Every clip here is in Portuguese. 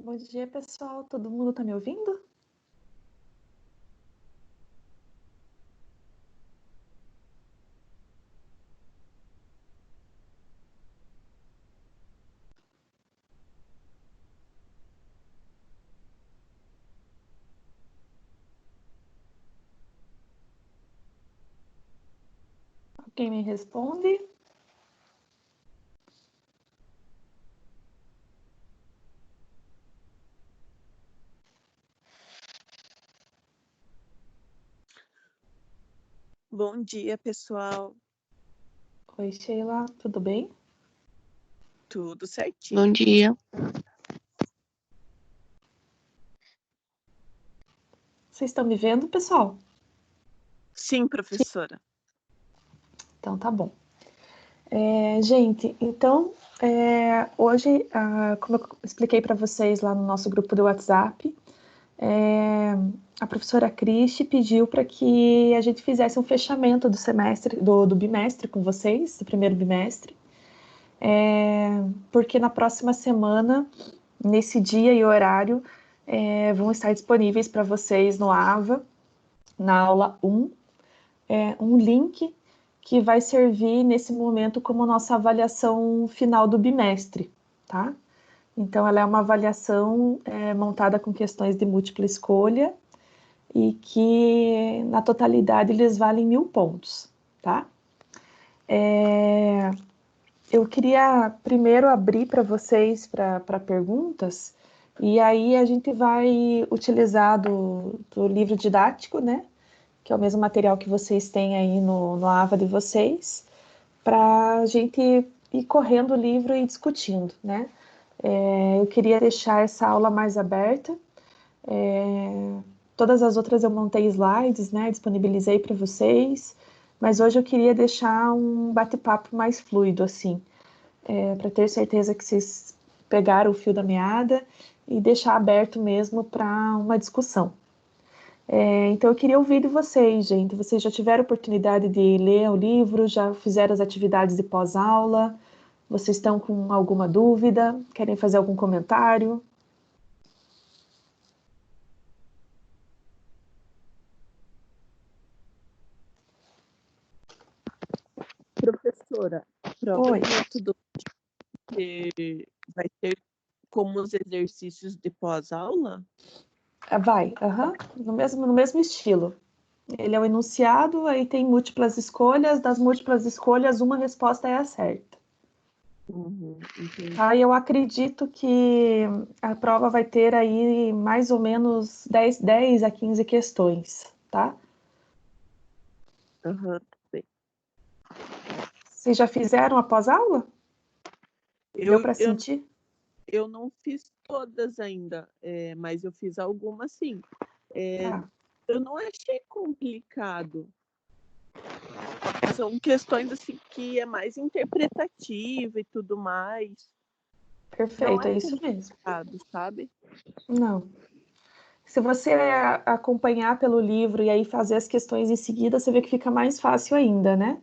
Bom dia, pessoal. Todo mundo está me ouvindo? Alguém me responde? Bom dia, pessoal. Oi, Sheila. Tudo bem? Tudo certinho. Bom dia. Vocês estão me vendo, pessoal? Sim, professora. Então, tá bom. Gente, então, hoje, como eu expliquei para vocês lá no nosso grupo do WhatsApp, a professora Cristi pediu para que a gente fizesse um fechamento do semestre, do bimestre com vocês, do primeiro bimestre, porque na próxima semana, nesse dia e horário, vão estar disponíveis para vocês no AVA, na aula 1, um link que vai servir nesse momento como nossa avaliação final do bimestre, tá? Então, ela é uma avaliação montada com questões de múltipla escolha e que, na totalidade, eles valem 1000 pontos, tá? Eu queria primeiro abrir para vocês para perguntas, e aí a gente vai utilizar do livro didático, né? Que é o mesmo material que vocês têm aí no AVA de vocês, para a gente ir correndo o livro e discutindo, né? Eu queria deixar essa aula mais aberta. Todas as outras eu montei slides, né? Disponibilizei para vocês, mas hoje eu queria deixar um bate-papo mais fluido, assim, para ter certeza que vocês pegaram o fio da meada e deixar aberto mesmo para uma discussão. Então, eu queria ouvir de vocês, gente. Vocês já tiveram oportunidade de ler o livro? Já fizeram as atividades de pós-aula? Vocês estão com alguma dúvida? Querem fazer algum comentário? Professora, prova Oi. de metodologia vai ter como os exercícios de pós-aula? Vai, no mesmo estilo. Ele é o enunciado, aí tem múltiplas escolhas. Das múltiplas escolhas, uma resposta é a certa. Entendi. Aí eu acredito que a prova vai ter aí mais ou menos 10 a 15 questões, tá? Bem. Vocês já fizeram a pós-aula? Deu para Eu, sentir? eu não fiz todas ainda, mas eu fiz algumas sim. Tá. Eu não achei complicado. São questões assim que é mais interpretativa e tudo mais. Não Perfeito, é é isso mesmo. complicado, sabe? Não. Se você acompanhar pelo livro e aí fazer as questões em seguida, você vê que fica mais fácil ainda, né?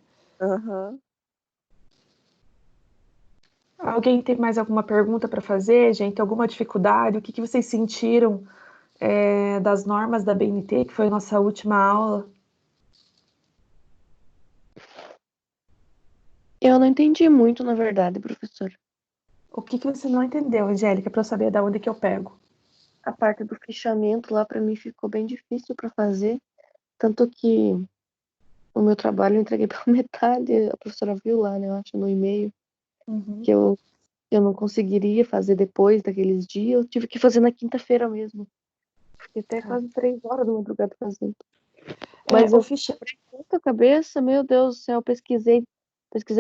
Alguém tem mais alguma pergunta para fazer, gente? Alguma dificuldade? O que vocês sentiram das normas da BNT, que foi a nossa última aula? Eu não entendi muito, na verdade, professor. O que você não entendeu, Angélica, para eu saber de onde que eu pego? A parte do fichamento lá para mim ficou bem difícil para fazer, tanto que o meu trabalho eu entreguei pela metade, a professora viu lá, né, eu acho, no e-mail, que eu não conseguiria fazer depois daqueles dias, eu tive que fazer na quinta-feira mesmo. Fiquei até quase 3 horas da madrugada fazendo. Mas eu quebrei tanta cabeça, meu Deus do céu, pesquisei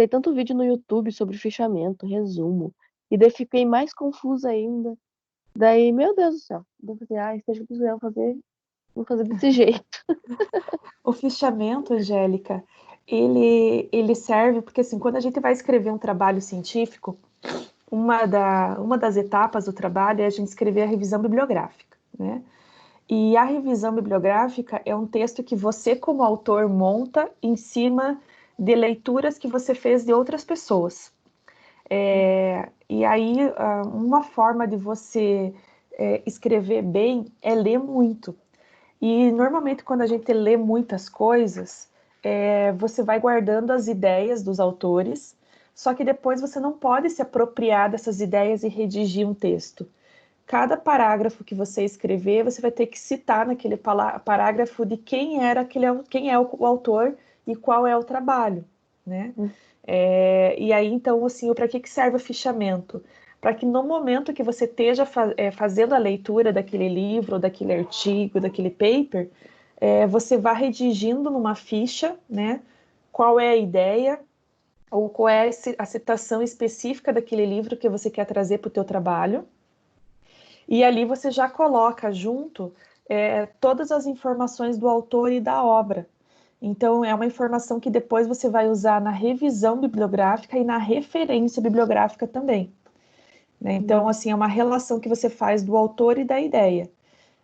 tanto vídeo no YouTube sobre fichamento, resumo, e daí fiquei mais confusa ainda. Daí, meu Deus do céu, eu falei, se eu quiser vou fazer desse jeito. O fichamento, Angélica, ele serve porque, assim, quando a gente vai escrever um trabalho científico, uma das etapas do trabalho é a gente escrever a revisão bibliográfica, né? E a revisão bibliográfica é um texto que você, como autor, monta em cima de leituras que você fez de outras pessoas. E aí, uma forma de você escrever bem é ler muito. E normalmente quando a gente lê muitas coisas, você vai guardando as ideias dos autores, só que depois você não pode se apropriar dessas ideias e redigir um texto. Cada parágrafo que você escrever, você vai ter que citar naquele parágrafo de quem era quem é o autor e qual é o trabalho, né? E aí, então, assim, para que serve o fichamento? Para que no momento que você esteja fazendo a leitura daquele livro, daquele artigo, daquele paper, você vá redigindo numa ficha, né? Qual é a ideia ou qual é a citação específica daquele livro que você quer trazer para o teu trabalho. E ali você já coloca junto todas as informações do autor e da obra. Então, é uma informação que depois você vai usar na revisão bibliográfica e na referência bibliográfica também. Né? Então, assim, é uma relação que você faz do autor e da ideia.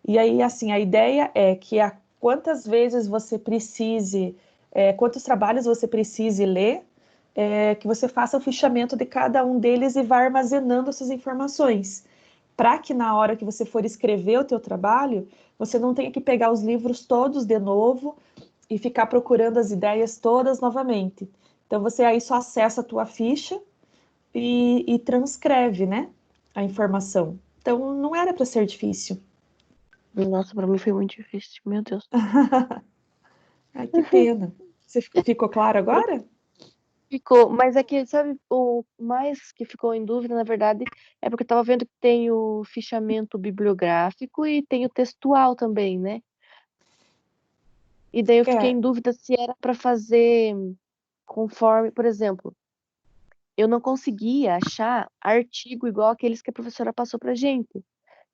E aí, assim, a ideia é que quantas vezes você precise, quantos trabalhos você precise ler, que você faça o fichamento de cada um deles e vá armazenando essas informações, para que na hora que você for escrever o teu trabalho, você não tenha que pegar os livros todos de novo e ficar procurando as ideias todas novamente. Então, você aí só acessa a tua ficha e transcreve, né, a informação. Então, não era para ser difícil. Nossa, pra mim foi muito difícil, meu Deus. Ai, que pena. Você ficou claro agora? Ficou, mas é que, sabe, o mais que ficou em dúvida, na verdade, é porque eu tava vendo que tem o fichamento bibliográfico e tem o textual também, né? E daí eu fiquei É, em dúvida se era para fazer conforme, por exemplo, eu não conseguia achar artigo igual aqueles que a professora passou pra gente.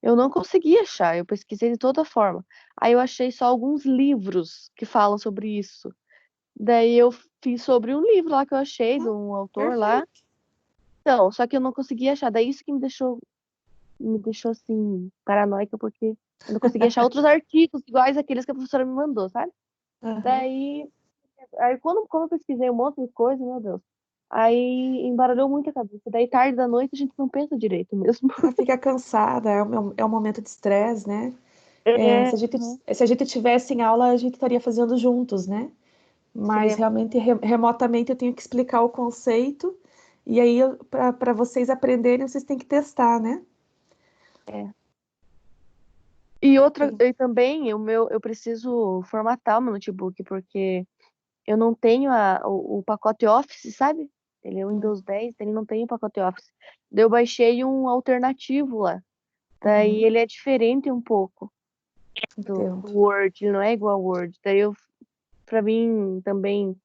Eu não consegui achar, eu pesquisei de toda forma. Aí eu achei só alguns livros que falam sobre isso. Daí eu fiz sobre um livro lá que eu achei, de um autor lá. perfeito. Então, só que eu não consegui achar. Daí isso que me deixou assim, paranoica, porque eu não consegui achar outros artigos iguais àqueles que a professora me mandou, sabe? Uhum. Daí como eu pesquisei um monte de coisa, meu Deus. Aí embaralhou muito a cabeça. Daí tarde da noite a gente não pensa direito mesmo. Fica cansada, é um momento de estresse, né? É, Se a gente tivesse em aula, a gente estaria fazendo juntos, né? Mas seria. realmente, remotamente, eu tenho que explicar o conceito, e aí, para vocês aprenderem, vocês têm que testar, né? É. E outra, Sim. e também eu preciso formatar o meu notebook, porque eu não tenho o pacote Office, sabe? Ele é o Windows 10, ele não tem o pacote Office. Daí eu baixei um alternativo lá. Daí Uhum. ele é diferente um pouco do Entendo. Word, ele não é igual ao Word. Daí pra mim também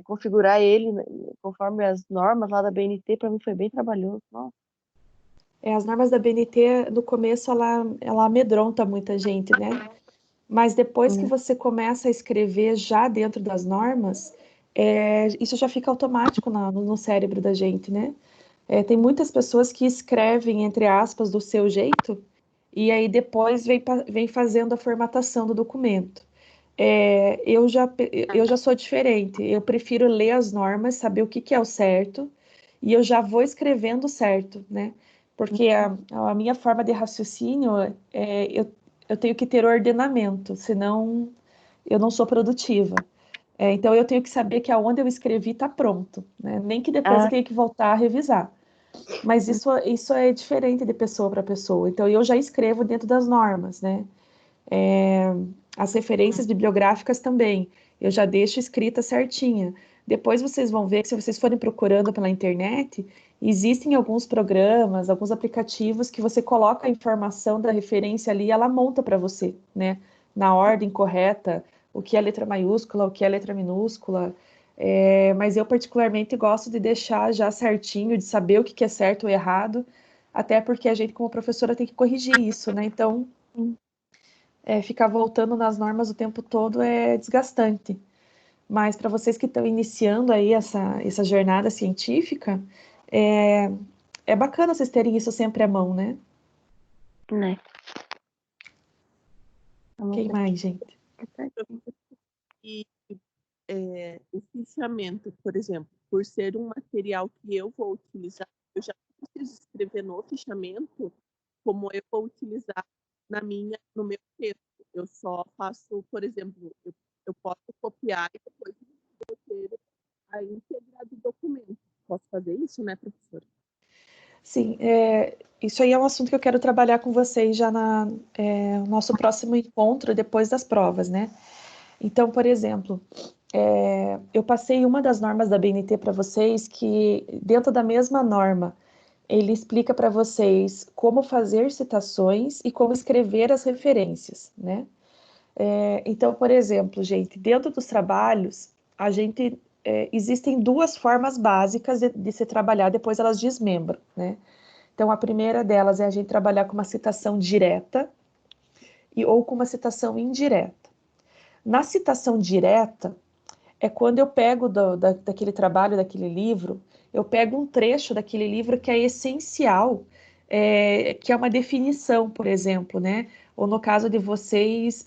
configurar ele, né, conforme as normas lá da BNT, pra mim foi bem trabalhoso. Nossa. As normas da BNT, no começo, ela amedronta muita gente, né? Mas depois que Hum. você começa a escrever já dentro das normas, isso já fica automático no cérebro da gente, né? Tem muitas pessoas que escrevem, entre aspas, do seu jeito, e aí depois vem fazendo a formatação do documento. Eu já sou diferente, eu prefiro ler as normas, saber o que que é o certo, e eu já vou escrevendo certo, né? Porque a minha forma de raciocínio, eu tenho que ter ordenamento, senão eu não sou produtiva. Então eu tenho que saber que aonde eu escrevi está pronto, né? Nem que depois eu Ah, tenha que voltar a revisar. Mas isso é diferente de pessoa para pessoa. Então eu já escrevo dentro das normas, né? As referências bibliográficas também. Eu já deixo escrita certinha. Depois vocês vão ver que se vocês forem procurando pela internet, existem alguns programas, alguns aplicativos que você coloca a informação da referência ali e ela monta para você, né? Na ordem correta, o que é letra maiúscula, o que é letra minúscula. Mas eu particularmente gosto de deixar já certinho, de saber o que é certo ou errado, até porque a gente, como professora, tem que corrigir isso, né? Então, ficar voltando nas normas o tempo todo é desgastante. Mas para vocês que estão iniciando aí essa jornada científica, é, é bacana vocês terem isso sempre à mão, né? né? Vamos Quem ver. mais, gente? E o fichamento, por exemplo, por ser um material que eu vou utilizar, eu já preciso escrever no fichamento como eu vou utilizar no meu texto. Eu só faço, por exemplo, eu posso copiar e depois ter a íntegra do documento. Posso fazer isso, né, professora? Sim, isso aí é um assunto que eu quero trabalhar com vocês já no nosso próximo encontro, depois das provas, né? Então, por exemplo, eu passei uma das normas da BNT para vocês, que dentro da mesma norma, ele explica para vocês como fazer citações e como escrever as referências, né? Então, por exemplo, gente, dentro dos trabalhos, existem duas formas básicas de se trabalhar, depois elas desmembram, né? Então, a primeira delas é a gente trabalhar com uma citação direta ou com uma citação indireta. Na citação direta, é quando eu pego daquele trabalho, daquele livro, eu pego um trecho daquele livro que é essencial, que é uma definição, por exemplo, né? Ou no caso de vocês,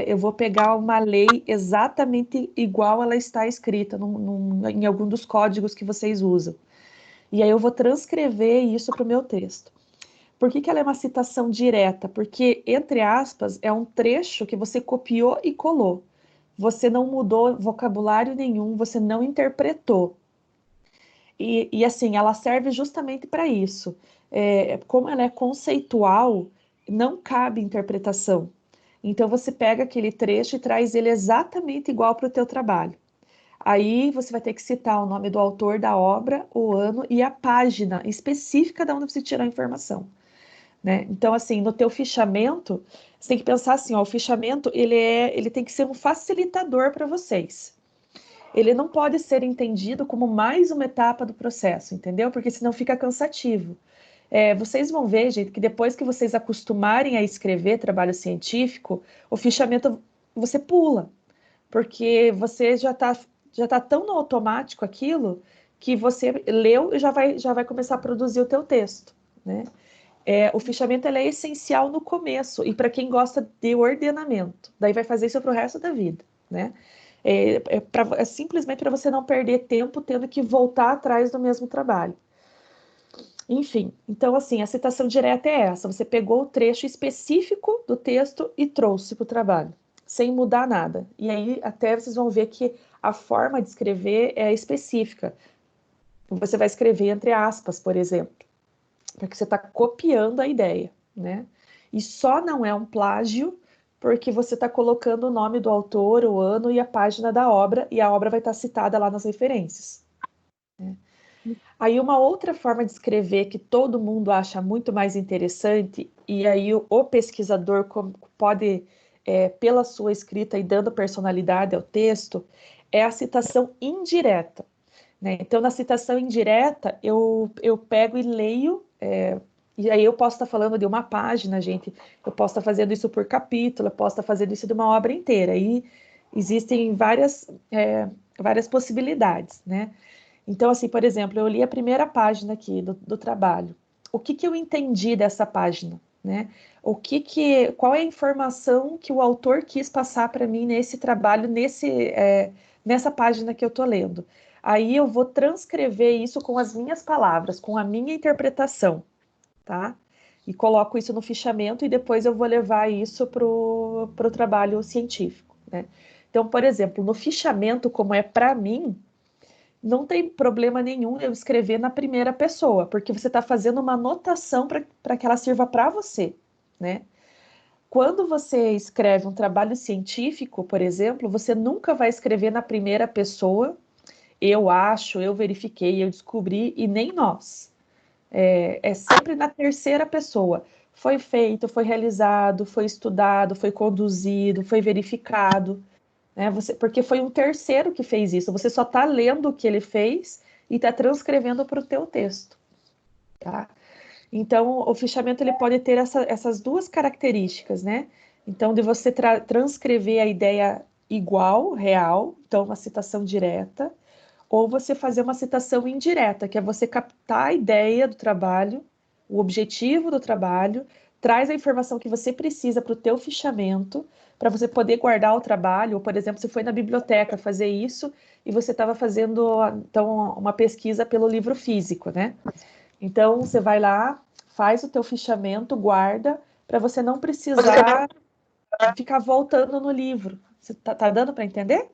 eu vou pegar uma lei exatamente igual ela está escrita em algum dos códigos que vocês usam. E aí eu vou transcrever isso para o meu texto. Por que ela é uma citação direta? Porque, entre aspas, é um trecho que você copiou e colou. Você não mudou vocabulário nenhum, você não interpretou. E assim, ela serve justamente para isso. Como ela é conceitual, não cabe interpretação. Então, você pega aquele trecho e traz ele exatamente igual para o teu trabalho. Aí você vai ter que citar o nome do autor da obra, o ano e a página específica de onde você tirou a informação. Né? Então, assim, no teu fichamento, você tem que pensar assim, ó, o fichamento, ele tem que ser um facilitador para vocês. Ele não pode ser entendido como mais uma etapa do processo, entendeu? Porque senão fica cansativo. Vocês vão ver, gente, que depois que vocês acostumarem a escrever trabalho científico, o fichamento você pula, porque você já tá tão no automático aquilo que você leu e já vai começar a produzir o teu texto, né? O fichamento é essencial no começo e para quem gosta de ordenamento. Daí vai fazer isso para o resto da vida, né? É simplesmente para você não perder tempo tendo que voltar atrás do mesmo trabalho. Enfim, então assim, a citação direta é essa. Você pegou o trecho específico do texto e trouxe para o trabalho, sem mudar nada. E aí até vocês vão ver que a forma de escrever é específica. Você vai escrever entre aspas, por exemplo, porque você está copiando a ideia, né? E só não é um plágio porque você está colocando o nome do autor, o ano e a página da obra, e a obra vai estar citada lá nas referências. Né? Aí uma outra forma de escrever que todo mundo acha muito mais interessante, e aí o pesquisador pode, pela sua escrita e dando personalidade ao texto, é a citação indireta. Né? Então, na citação indireta, eu pego e leio, e aí eu posso estar falando de uma página, gente, eu posso estar fazendo isso por capítulo, eu posso estar fazendo isso de uma obra inteira, e existem várias possibilidades, né? Então, assim, por exemplo, eu li a primeira página aqui do trabalho. O que eu entendi dessa página, né? Qual é a informação que o autor quis passar para mim nesse trabalho, nessa página que eu estou lendo? Aí eu vou transcrever isso com as minhas palavras, com a minha interpretação, tá? E coloco isso no fichamento e depois eu vou levar isso pro trabalho científico, né? Então, por exemplo, no fichamento, como é para mim, não tem problema nenhum eu escrever na primeira pessoa, porque você está fazendo uma anotação para que ela sirva para você, né? Quando você escreve um trabalho científico, por exemplo, você nunca vai escrever na primeira pessoa, eu acho, eu verifiquei, eu descobri, e nem nós. É sempre na terceira pessoa. Foi feito, foi realizado, foi estudado, foi conduzido, foi verificado. Né? Porque foi um terceiro que fez isso. Você só está lendo o que ele fez e está transcrevendo para o teu texto. Tá? Então, o fichamento ele pode ter essas duas características, né? Então, de você transcrever a ideia igual, real, então uma citação direta, ou você fazer uma citação indireta, que é você captar a ideia do trabalho, o objetivo do trabalho, traz a informação que você precisa para o teu fichamento, para você poder guardar o trabalho, ou, por exemplo, você foi na biblioteca fazer isso e você estava fazendo, então, uma pesquisa pelo livro físico, né? Então, você vai lá, faz o teu fichamento, guarda, para você não precisar ficar voltando no livro. Você tá dando para entender?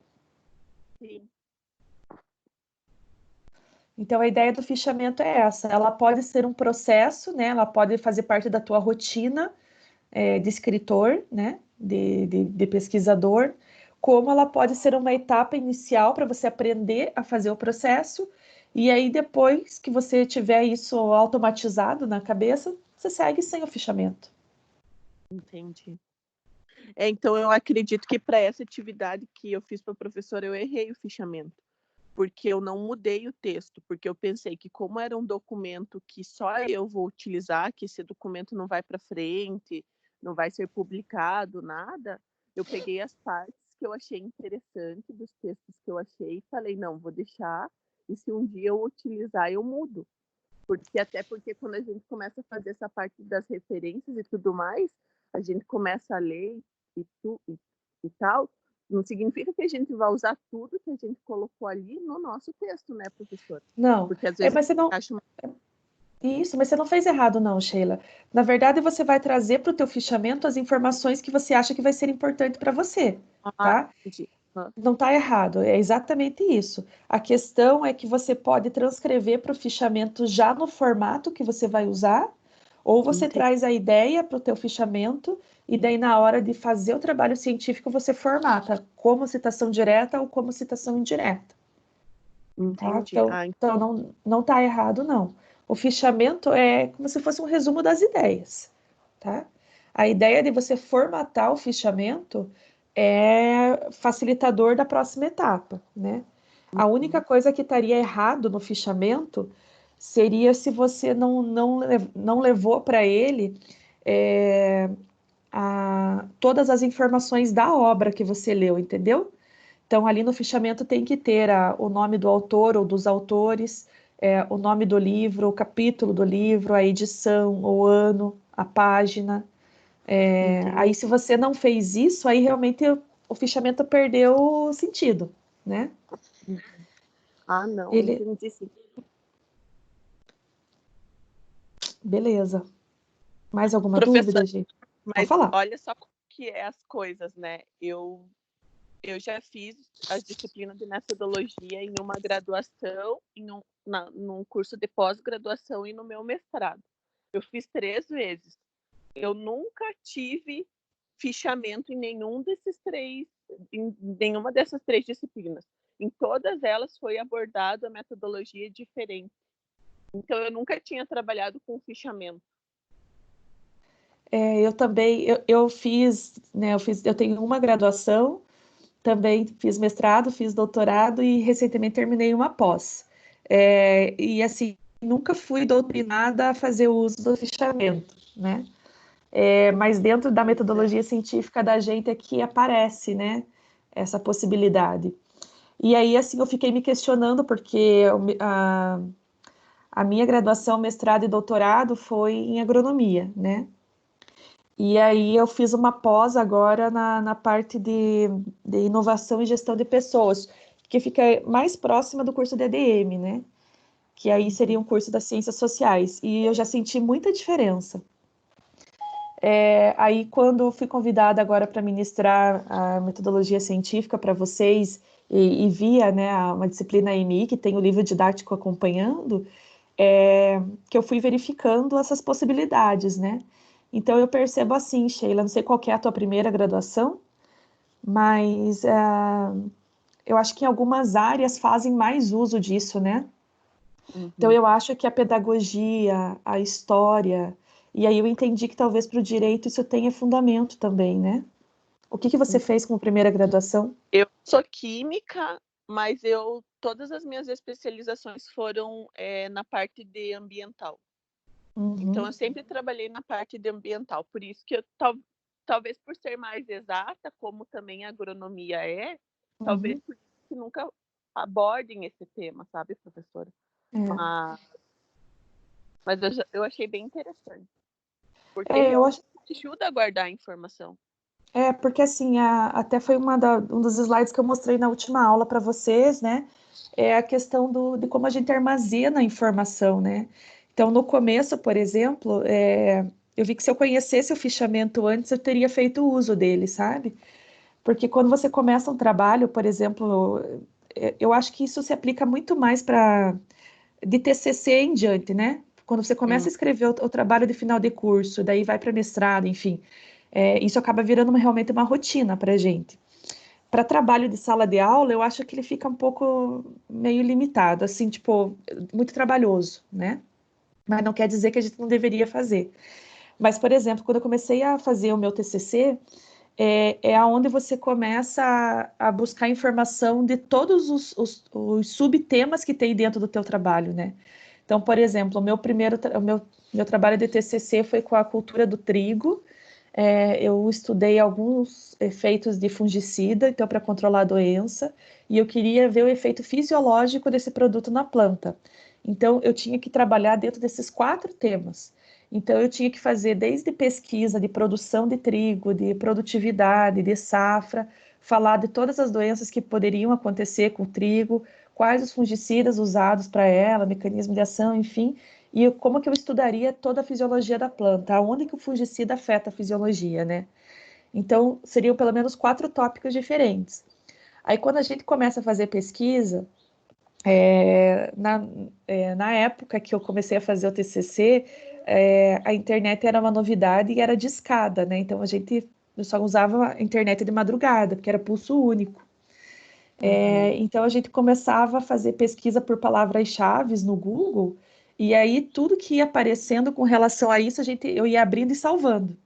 Sim. Então, a ideia do fichamento é essa. Ela pode ser um processo, né? Ela pode fazer parte da tua rotina de escritor, né? De pesquisador, como ela pode ser uma etapa inicial para você aprender a fazer o processo, e aí depois que você tiver isso automatizado na cabeça, você segue sem o fichamento. Entendi. Então, eu acredito que para essa atividade que eu fiz para a professora, eu errei o fichamento, porque eu não mudei o texto, porque eu pensei que como era um documento que só eu vou utilizar, que esse documento não vai para frente, não vai ser publicado, nada, eu peguei as partes que eu achei interessante dos textos que eu achei e falei, não, vou deixar, e se um dia eu utilizar, eu mudo. Até porque quando a gente começa a fazer essa parte das referências e tudo mais, a gente começa a ler e tal, não significa que a gente vai usar tudo que a gente colocou ali no nosso texto, né, professora? Não, porque às vezes mas você não... acha uma... Isso, mas você não fez errado não, Sheila. Na verdade, você vai trazer para o teu fichamento as informações que você acha que vai ser importante para você, tá? Entendi. Não está errado, é exatamente isso. A questão é que você pode transcrever para o fichamento já no formato que você vai usar, ou você Entendi. traz a ideia para o teu fichamento, e daí na hora de fazer o trabalho científico você formata como citação direta ou como citação indireta. Tá? Entendi. Então não está errado, não. O fichamento é como se fosse um resumo das ideias, tá? A ideia de você formatar o fichamento é facilitador da próxima etapa, né? A única coisa que estaria errado no fichamento seria se você não levou para ele todas as informações da obra que você leu, entendeu? Então, ali no fichamento tem que ter o nome do autor ou dos autores, o nome do livro, o capítulo do livro, a edição, o ano, a página. Aí, se você não fez isso, aí realmente o fichamento perdeu o sentido, né? Não, entendi sim. Beleza. Mais alguma Professora, dúvida, gente? Pode mas falar. olha só como que é as coisas, né? Eu já fiz as disciplinas de metodologia em uma graduação, num curso de pós-graduação e no meu mestrado. Eu fiz 3 vezes. Eu nunca tive fichamento em nenhuma dessas 3 disciplinas. Em todas elas foi abordado a metodologia diferente. Então, eu nunca tinha trabalhado com fichamento. Eu também, eu fiz, né? Eu tenho uma graduação, também fiz mestrado, fiz doutorado e recentemente terminei uma pós. E assim, nunca fui doutrinada a fazer o uso do fichamento, né? Mas dentro da metodologia científica da gente aqui aparece, né? Essa possibilidade. E aí, assim, eu fiquei me questionando, porque a minha graduação, mestrado e doutorado foi em agronomia, né? E aí eu fiz uma pós agora na parte de inovação e gestão de pessoas, que fica mais próxima do curso de ADM, né? Que aí seria um curso das ciências sociais. E eu já senti muita diferença. Aí, quando fui convidada agora para ministrar a metodologia científica para vocês, e via, né, uma disciplina AMI, que tem o livro didático acompanhando, que eu fui verificando essas possibilidades, né? Então, eu percebo assim, Sheila, não sei qual que é a tua primeira graduação, mas eu acho que em algumas áreas fazem mais uso disso, né? Então, eu acho que a pedagogia, a história, e aí eu entendi que talvez para o direito isso tenha fundamento também, né? O que você fez como primeira graduação? Eu sou química, mas todas as minhas especializações foram na parte de ambiental. Então, eu sempre trabalhei na parte de ambiental. Por isso que talvez por ser mais exata, como também a agronomia talvez por isso que nunca abordem esse tema, sabe, professora? Mas eu achei bem interessante. Porque realmente ajuda a guardar a informação. Porque assim, até foi um dos slides que eu mostrei na última aula para vocês, né? É a questão de como a gente armazena a informação, né? Então, no começo, por exemplo, eu vi que se eu conhecesse o fichamento antes, eu teria feito uso dele, sabe? Porque quando você começa um trabalho, por exemplo, eu acho que isso se aplica muito mais para de TCC em diante, né? Quando você começa a escrever o trabalho de final de curso, daí vai para mestrado, enfim, isso acaba virando realmente uma rotina para a gente. Para trabalho de sala de aula, eu acho que ele fica um pouco meio limitado, assim, tipo, muito trabalhoso, né? Mas não quer dizer que a gente não deveria fazer. Mas, por exemplo, quando eu comecei a fazer o meu TCC, é aonde você começa a buscar informação de todos os subtemas que tem dentro do teu trabalho, né? Então, por exemplo, o meu trabalho de TCC foi com a cultura do trigo. Eu estudei alguns efeitos de fungicida, então, para controlar a doença, e eu queria ver o efeito fisiológico desse produto na planta. Então, eu tinha que trabalhar dentro desses 4 temas. Então, eu tinha que fazer desde pesquisa de produção de trigo, de produtividade, de safra, falar de todas as doenças que poderiam acontecer com o trigo, quais os fungicidas usados para ela, mecanismo de ação, enfim, e como que eu estudaria toda a fisiologia da planta, aonde que o fungicida afeta a fisiologia, né? Então, seriam pelo menos 4 tópicos diferentes. Aí, quando a gente começa a fazer pesquisa, na época que eu comecei a fazer o TCC, a internet era uma novidade e era discada, né? Então, eu só usava a internet de madrugada, porque era pulso único. Então, a gente começava a fazer pesquisa por palavras-chave no Google, e aí tudo que ia aparecendo com relação a isso, eu ia abrindo e salvando.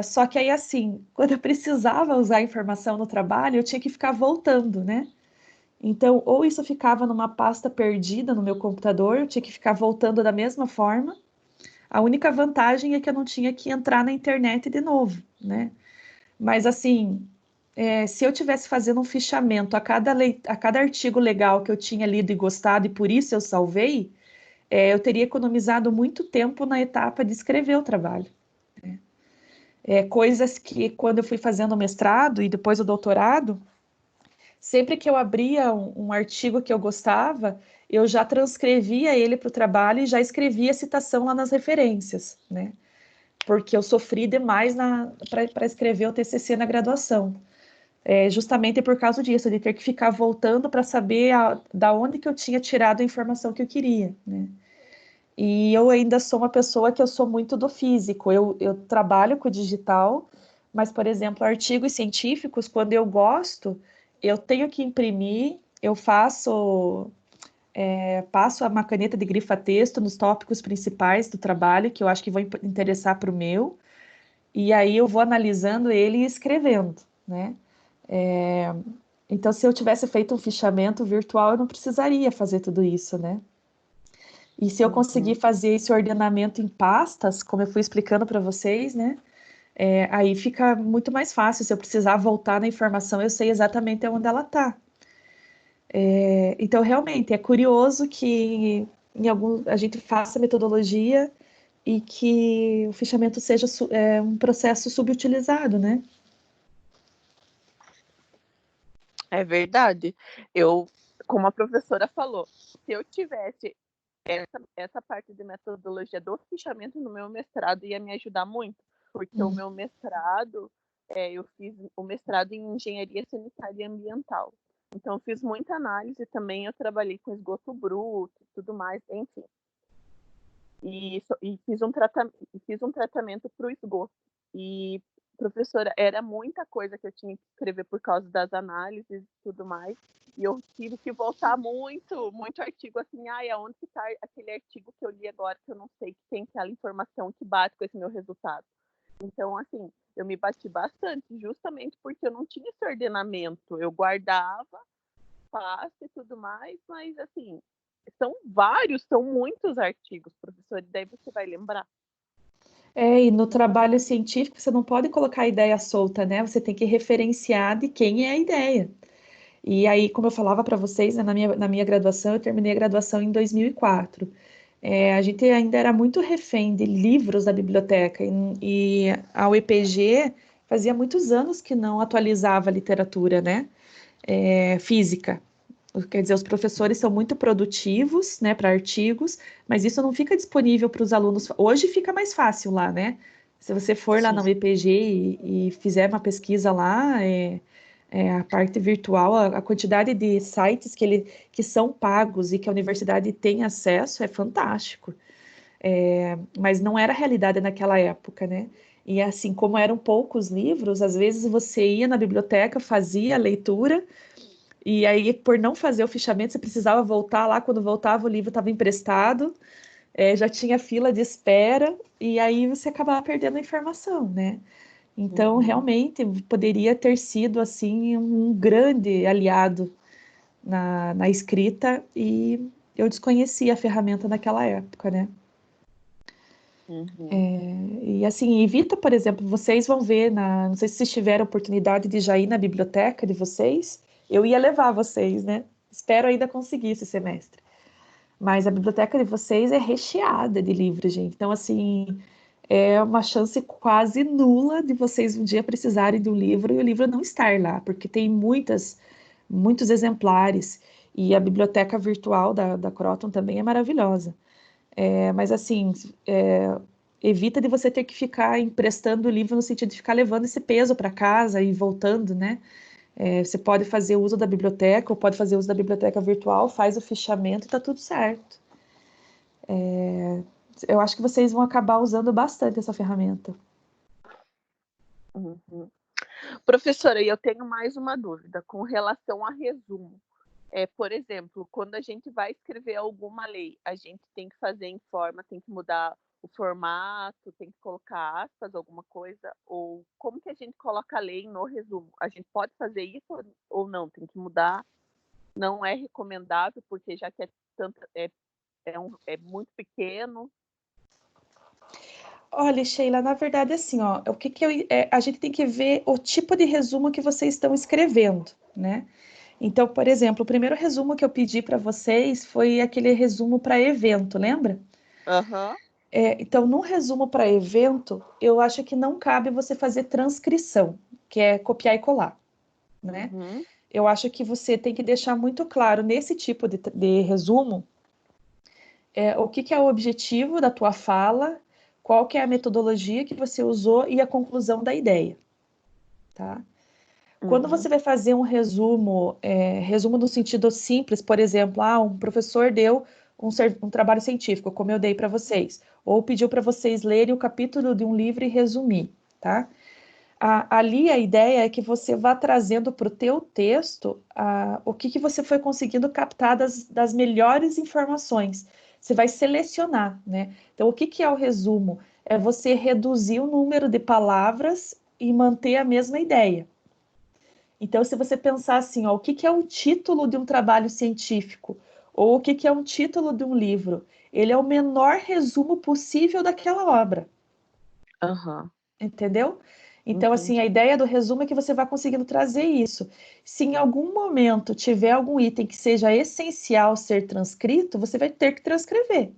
Só que aí, assim, quando eu precisava usar a informação no trabalho, eu tinha que ficar voltando, né? Então, ou isso ficava numa pasta perdida no meu computador, eu tinha que ficar voltando da mesma forma. A única vantagem é que eu não tinha que entrar na internet de novo, né? Mas, assim, se eu tivesse fazendo um fichamento a cada artigo legal que eu tinha lido e gostado, e por isso eu salvei, eu teria economizado muito tempo na etapa de escrever o trabalho. Coisas que, quando eu fui fazendo o mestrado e depois o doutorado, sempre que eu abria um artigo que eu gostava, eu já transcrevia ele para o trabalho e já escrevia a citação lá nas referências, né? Porque eu sofri demais para escrever o TCC na graduação. Justamente por causa disso, de ter que ficar voltando para saber da onde que eu tinha tirado a informação que eu queria, né? E eu ainda sou uma pessoa que eu sou muito do físico. Eu trabalho com o digital, mas, por exemplo, artigos científicos, quando eu gosto, eu tenho que imprimir, passo uma caneta de grifa-texto nos tópicos principais do trabalho, que eu acho que vão interessar para o meu, e aí eu vou analisando ele e escrevendo, né? Então, se eu tivesse feito um fichamento virtual, eu não precisaria fazer tudo isso, né? E se eu conseguir fazer esse ordenamento em pastas, como eu fui explicando para vocês, né? Aí fica muito mais fácil. Se eu precisar voltar na informação, eu sei exatamente onde ela está. Então, realmente, é curioso que a gente faça metodologia e que o fichamento seja um processo subutilizado, né? É verdade. Como a professora falou, se eu tivesse essa parte de metodologia do fichamento no meu mestrado, ia me ajudar muito, porque o meu mestrado, eu fiz o mestrado em engenharia sanitária e ambiental. Então, eu fiz muita análise também, eu trabalhei com esgoto bruto e tudo mais, enfim. E fiz um tratamento para o esgoto. E, professora, era muita coisa que eu tinha que escrever por causa das análises e tudo mais. E eu tive que voltar muito artigo, assim, aonde que está aquele artigo que eu li agora, que eu não sei, que tem aquela informação que bate com esse meu resultado. Então, assim, eu me bati bastante, justamente porque eu não tinha esse ordenamento. Eu guardava, pasta e tudo mais, mas, assim, são muitos artigos, professor, e daí você vai lembrar. E no trabalho científico você não pode colocar a ideia solta, né? Você tem que referenciar de quem é a ideia. E aí, como eu falava para vocês, né, na minha graduação, eu terminei a graduação em 2004. A gente ainda era muito refém de livros da biblioteca e a UEPG fazia muitos anos que não atualizava a literatura, né, física. Quer dizer, os professores são muito produtivos, né, para artigos, mas isso não fica disponível para os alunos. Hoje fica mais fácil lá, né? Se você for lá Sim. na UEPG e fizer uma pesquisa lá, a parte virtual, a quantidade de sites que são pagos e que a universidade tem acesso é fantástico. Mas não era a realidade naquela época, né? E assim, como eram poucos livros, às vezes você ia na biblioteca, fazia a leitura, e aí, por não fazer o fichamento, você precisava voltar lá. Quando voltava, o livro estava emprestado, já tinha fila de espera, e aí você acabava perdendo a informação, né? Então, realmente, poderia ter sido, assim, um grande aliado na escrita, e eu desconhecia a ferramenta naquela época, né? E assim, evita, por exemplo, vocês vão ver, não sei se vocês tiveram oportunidade de já ir na biblioteca de vocês, eu ia levar vocês, né? Espero ainda conseguir esse semestre. Mas a biblioteca de vocês é recheada de livros, gente. Então, assim, é uma chance quase nula de vocês um dia precisarem de um livro e o livro não estar lá, porque tem muitos exemplares. E a biblioteca virtual da Croton também é maravilhosa. Mas assim, evita de você ter que ficar emprestando o livro no sentido de ficar levando esse peso para casa e voltando, né? Você pode fazer uso da biblioteca ou pode fazer uso da biblioteca virtual, faz o fichamento e tá tudo certo. Eu acho que vocês vão acabar usando bastante essa ferramenta. Professora, eu tenho mais uma dúvida com relação a resumo. Por exemplo, quando a gente vai escrever alguma lei, a gente tem que fazer em forma, tem que mudar o formato, tem que colocar aspas, alguma coisa, ou como que a gente coloca a lei no resumo? A gente pode fazer isso ou não? Tem que mudar? Não é recomendável, porque já que é muito pequeno. Olha, Sheila, na verdade, assim, ó, a gente tem que ver o tipo de resumo que vocês estão escrevendo, né? Então, por exemplo, o primeiro resumo que eu pedi para vocês foi aquele resumo para evento, lembra? Então, no resumo para evento, eu acho que não cabe você fazer transcrição, que é copiar e colar, né? Eu acho que você tem que deixar muito claro nesse tipo de resumo o que é o objetivo da tua fala, qual que é a metodologia que você usou e a conclusão da ideia, tá? Quando você vai fazer um resumo no sentido simples, por exemplo, um professor deu um trabalho científico, como eu dei para vocês, ou pediu para vocês lerem o capítulo de um livro e resumir, tá? Ali a ideia é que você vá trazendo para o teu texto o que você foi conseguindo captar das melhores informações. Você vai selecionar, né? Então, o que é o resumo? É você reduzir o número de palavras e manter a mesma ideia. Então, se você pensar assim, o que é o título de um trabalho científico? Ou o que é um título de um livro? Ele é o menor resumo possível daquela obra. Entendeu? Então, assim, a ideia do resumo é que você vai conseguindo trazer isso. Se em algum momento tiver algum item que seja essencial ser transcrito, você vai ter que transcrever.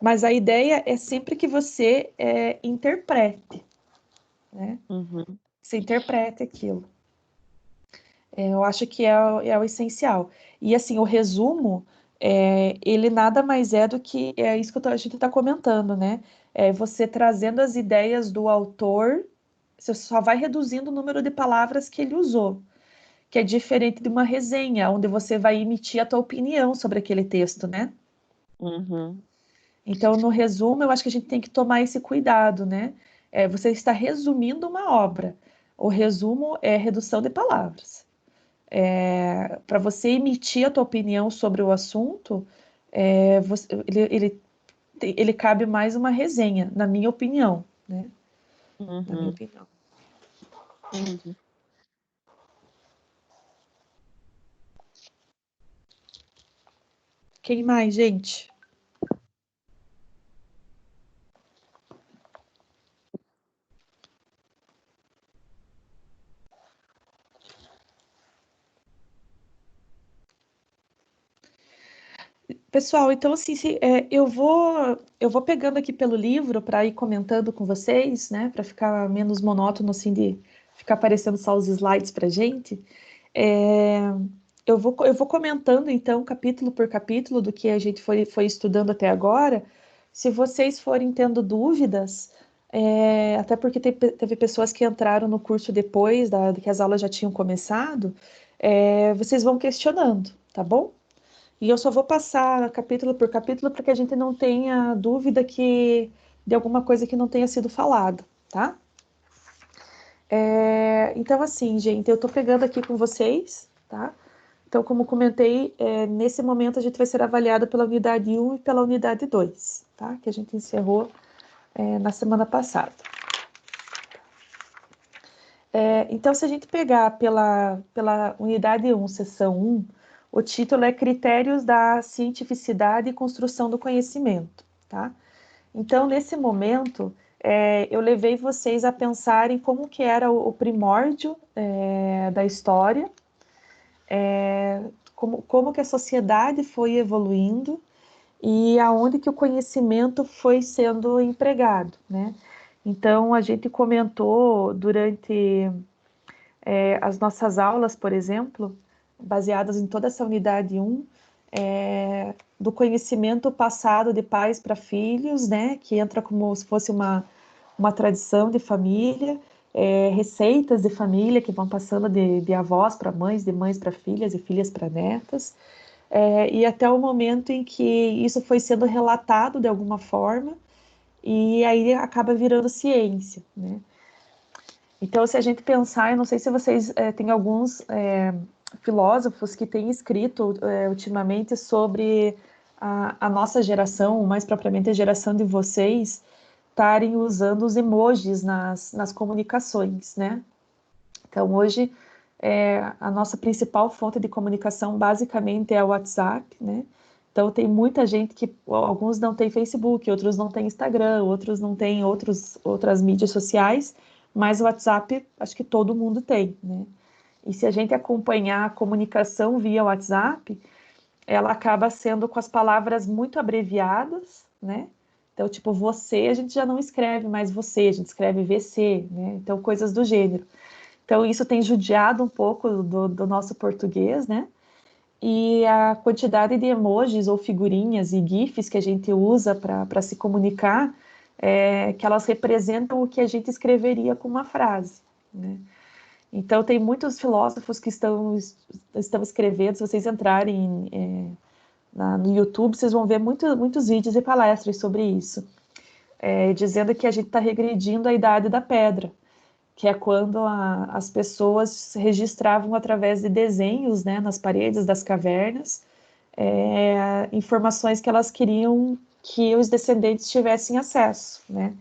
Mas a ideia é sempre que você interprete, né? Você interprete aquilo. Eu acho que é o essencial. E, assim, o resumo, ele nada mais é do que isso que a gente está comentando, né? Você trazendo as ideias do autor, você só vai reduzindo o número de palavras que ele usou, que é diferente de uma resenha, onde você vai emitir a tua opinião sobre aquele texto, né? Então, no resumo, eu acho que a gente tem que tomar esse cuidado, né? Você está resumindo uma obra. O resumo é redução de palavras. Para você emitir a tua opinião sobre o assunto, ele cabe mais uma resenha, na minha opinião, né? Na minha opinião. Quem mais, gente? Pessoal, então assim, eu vou pegando aqui pelo livro para ir comentando com vocês, né? Para ficar menos monótono, assim, de ficar aparecendo só os slides para gente. eu vou comentando, então, capítulo por capítulo do que a gente foi estudando até agora. Se vocês forem tendo dúvidas, até porque teve pessoas que entraram no curso depois que as aulas já tinham começado, vocês vão questionando, tá bom? E eu só vou passar capítulo por capítulo para que a gente não tenha dúvida de alguma coisa que não tenha sido falado, tá? Então, assim, gente, eu tô pegando aqui com vocês, tá? Então, como comentei, nesse momento a gente vai ser avaliado pela unidade 1 e pela unidade 2, tá? Que a gente encerrou na semana passada. Então, se a gente pegar pela unidade 1, seção 1, o título é Critérios da Cientificidade e Construção do Conhecimento, tá? Então, nesse momento, eu levei vocês a pensarem como que era o primórdio da história, como que a sociedade foi evoluindo e aonde que o conhecimento foi sendo empregado, né? Então, a gente comentou durante as nossas aulas, por exemplo, baseadas em toda essa unidade 1, do conhecimento passado de pais para filhos, né? Que entra como se fosse uma tradição de família, receitas de família que vão passando de avós para mães, de mães para filhas e filhas para netas, e até o momento em que isso foi sendo relatado de alguma forma, e aí acaba virando ciência, né? Então, se a gente pensar, eu não sei se vocês têm alguns filósofos que têm escrito ultimamente sobre a nossa geração, mais propriamente a geração de vocês, estarem usando os emojis nas comunicações, né? Então, hoje, a nossa principal fonte de comunicação basicamente é o WhatsApp, né? Então, tem muita gente que, alguns não têm Facebook, outros não têm Instagram, outros não têm outras mídias sociais, mas o WhatsApp, acho que todo mundo tem, né? E se a gente acompanhar a comunicação via WhatsApp, ela acaba sendo com as palavras muito abreviadas, né? Então, tipo, você, a gente já não escreve mais você, a gente escreve VC, né? Então, coisas do gênero. Então, isso tem judiado um pouco do nosso português, né? E a quantidade de emojis ou figurinhas e GIFs que a gente usa para se comunicar, que elas representam o que a gente escreveria com uma frase, né? Então, tem muitos filósofos que estão escrevendo, se vocês entrarem no YouTube, vocês vão ver muitos vídeos e palestras sobre isso, dizendo que a gente está regredindo a idade da pedra, que é quando as pessoas registravam através de desenhos, né, nas paredes das cavernas, informações que elas queriam que os descendentes tivessem acesso, né?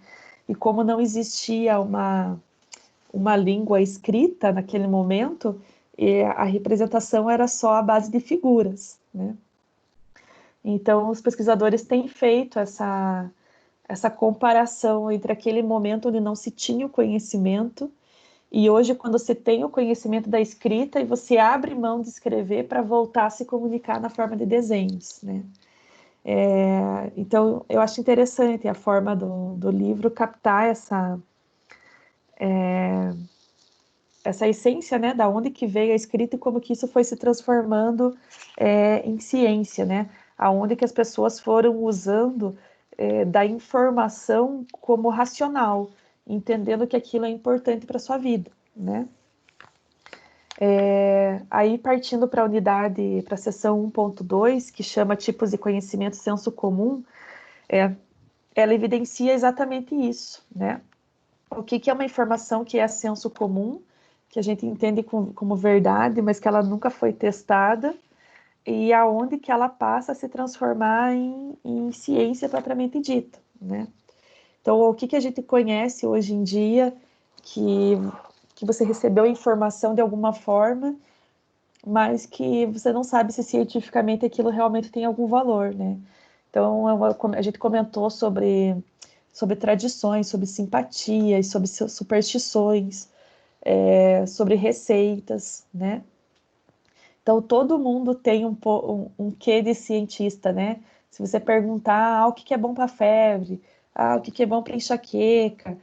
E como não existia uma língua escrita naquele momento, a representação era só à base de figuras, né? Então, os pesquisadores têm feito essa comparação entre aquele momento onde não se tinha o conhecimento e hoje, quando você tem o conhecimento da escrita e você abre mão de escrever para voltar a se comunicar na forma de desenhos, né? Então, eu acho interessante a forma do livro captar essa essência, né, da onde que veio a escrita e como que isso foi se transformando em ciência, né, aonde que as pessoas foram usando da informação como racional, entendendo que aquilo é importante para a sua vida, né. Aí partindo para a unidade, para a seção 1.2, que chama tipos de conhecimento senso comum, ela evidencia exatamente isso, né. O que é uma informação que é senso comum, que a gente entende como verdade, mas que ela nunca foi testada, e aonde que ela passa a se transformar em ciência propriamente dita, né? Então, o que a gente conhece hoje em dia, que você recebeu informação de alguma forma, mas que você não sabe se cientificamente aquilo realmente tem algum valor, né? Então, a gente comentou sobre tradições, sobre simpatias, sobre superstições, sobre receitas, né? Então, todo mundo tem um quê de cientista, né? Se você perguntar o que é bom para febre, o que é bom para enxaqueca,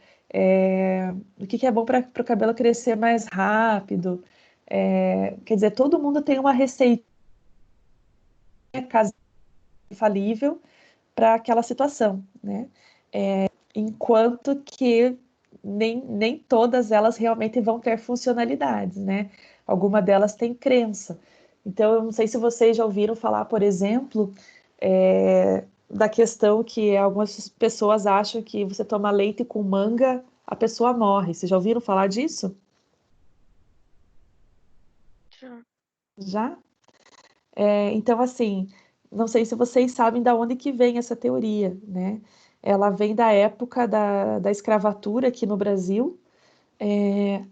o que é bom para o cabelo crescer mais rápido, quer dizer, todo mundo tem uma receita casa infalível para aquela situação, né? Enquanto que nem todas elas realmente vão ter funcionalidades, né? Alguma delas tem crença. Então, eu não sei se vocês já ouviram falar, por exemplo, da questão que algumas pessoas acham que você toma leite com manga, a pessoa morre. Vocês já ouviram falar disso? Já? Então, assim, não sei se vocês sabem de onde que vem essa teoria, né? Ela vem da época da escravatura aqui no Brasil,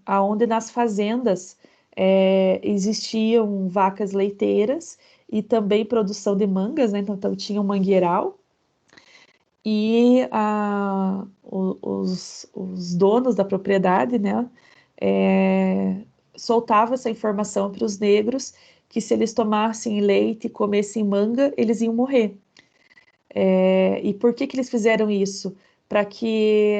aonde nas fazendas existiam vacas leiteiras e também produção de mangas, né? Então tinha um mangueiral e os donos da propriedade, né? Soltavam essa informação para os negros que se eles tomassem leite e comessem manga, eles iam morrer. E por que eles fizeram isso? Para que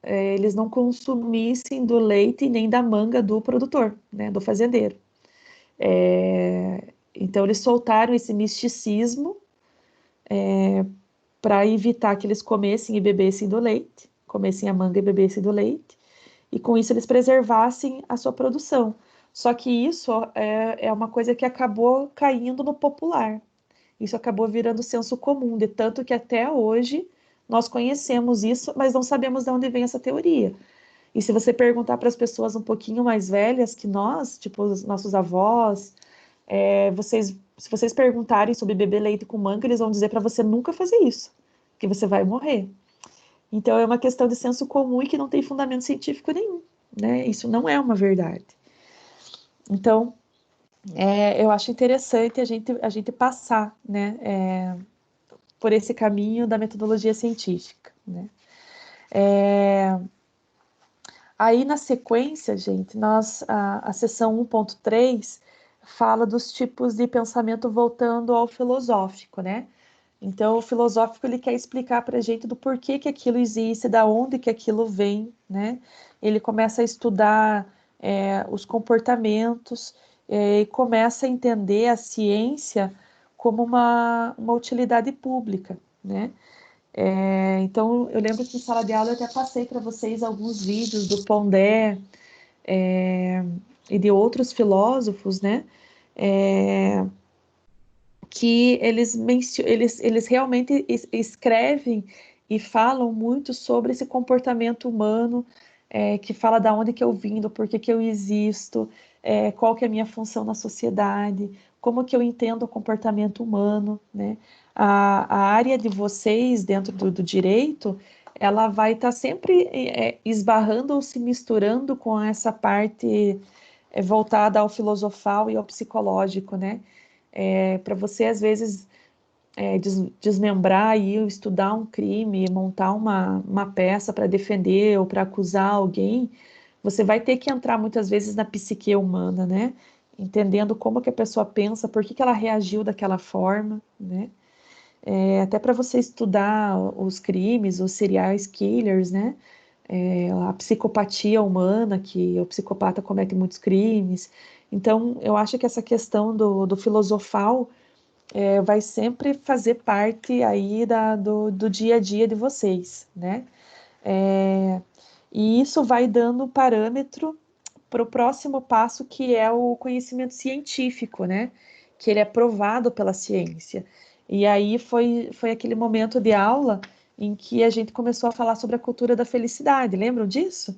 eles não consumissem do leite nem da manga do produtor, né, do fazendeiro. Então, eles soltaram esse misticismo para evitar que eles comessem e bebessem do leite, comessem a manga e bebessem do leite, e com isso eles preservassem a sua produção. Só que isso é uma coisa que acabou caindo no popular. Isso acabou virando senso comum, de tanto que até hoje nós conhecemos isso, mas não sabemos de onde vem essa teoria. E se você perguntar para as pessoas um pouquinho mais velhas que nós, tipo os nossos avós, se vocês perguntarem sobre beber leite com manga, eles vão dizer para você nunca fazer isso, que você vai morrer. Então é uma questão de senso comum e que não tem fundamento científico nenhum, né? Isso não é uma verdade. Então, eu acho interessante a gente passar, né, por esse caminho da metodologia científica, né? Aí, na sequência, gente, a seção 1.3 fala dos tipos de pensamento voltando ao filosófico, né? Então, o filosófico, ele quer explicar para a gente do porquê que aquilo existe, da onde que aquilo vem, né? Ele começa a estudar os comportamentos e começa a entender a ciência como uma utilidade pública, né? Então, eu lembro que em sala de aula eu até passei para vocês alguns vídeos do Pondé e de outros filósofos, né? Que eles realmente escrevem e falam muito sobre esse comportamento humano, que fala da onde que eu vim, do porquê que eu existo, qual que é a minha função na sociedade, como que eu entendo o comportamento humano, né? A área de vocês dentro do direito, ela vai estar sempre esbarrando ou se misturando com essa parte voltada ao filosofal e ao psicológico, né? Para você, às vezes, desmembrar e estudar um crime, montar uma peça para defender ou para acusar alguém, você vai ter que entrar muitas vezes na psique humana, né? Entendendo como que a pessoa pensa, por que ela reagiu daquela forma, né? Até para você estudar os crimes, os serial killers, né? A psicopatia humana, que o psicopata comete muitos crimes. Então, eu acho que essa questão do filosofal vai sempre fazer parte aí do dia a dia de vocês, né? E isso vai dando parâmetro para o próximo passo, que é o conhecimento científico, né? Que ele é provado pela ciência. E aí foi aquele momento de aula em que a gente começou a falar sobre a cultura da felicidade. Lembram disso?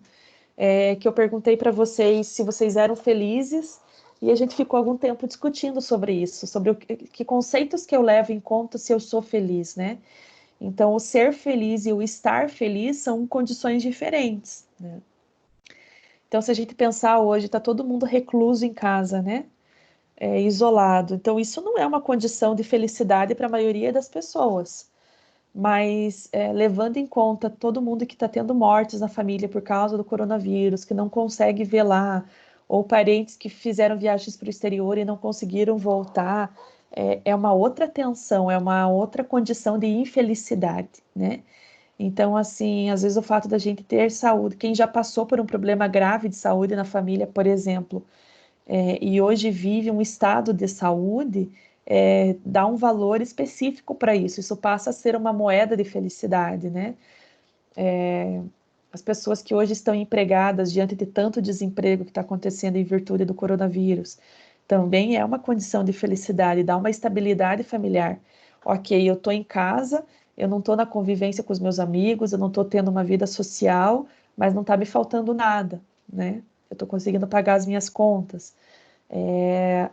Que eu perguntei para vocês se vocês eram felizes e a gente ficou algum tempo discutindo sobre isso, sobre que conceitos que eu levo em conta se eu sou feliz, né? Então, o ser feliz e o estar feliz são condições diferentes, né? Então, se a gente pensar hoje, está todo mundo recluso em casa, né? Isolado. Então, isso não é uma condição de felicidade para a maioria das pessoas. Mas levando em conta todo mundo que está tendo mortes na família por causa do coronavírus, que não consegue velar, ou parentes que fizeram viagens para o exterior e não conseguiram voltar, é uma outra tensão, é uma outra condição de infelicidade, né? Então, assim, às vezes o fato da gente ter saúde, quem já passou por um problema grave de saúde na família, por exemplo, e hoje vive um estado de saúde, dar um valor específico para isso. Isso passa a ser uma moeda de felicidade, né? As pessoas que hoje estão empregadas diante de tanto desemprego que está acontecendo em virtude do coronavírus, também é uma condição de felicidade, dá uma estabilidade familiar. Ok, eu estou em casa, eu não estou na convivência com os meus amigos, eu não estou tendo uma vida social, mas não está me faltando nada, né? Eu estou conseguindo pagar as minhas contas.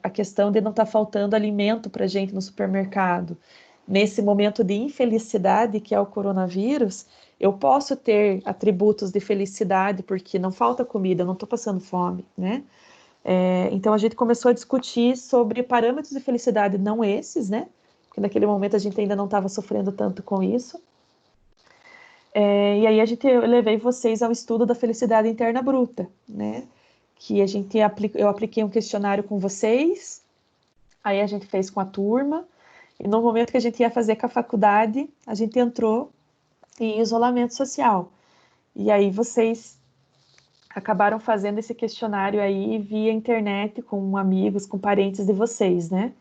A questão de não estar faltando alimento para a gente no supermercado. Nesse momento de infelicidade que é o coronavírus, eu posso ter atributos de felicidade, porque não falta comida, eu não estou passando fome, né? Então a gente começou a discutir sobre parâmetros de felicidade, não esses, né? Porque naquele momento a gente ainda não estava sofrendo tanto com isso. E aí eu levei vocês ao estudo da felicidade interna bruta, né? Que eu apliquei um questionário com vocês, aí a gente fez com a turma, e no momento que a gente ia fazer com a faculdade, a gente entrou em isolamento social. E aí vocês acabaram fazendo esse questionário aí via internet com amigos, com parentes de vocês, né?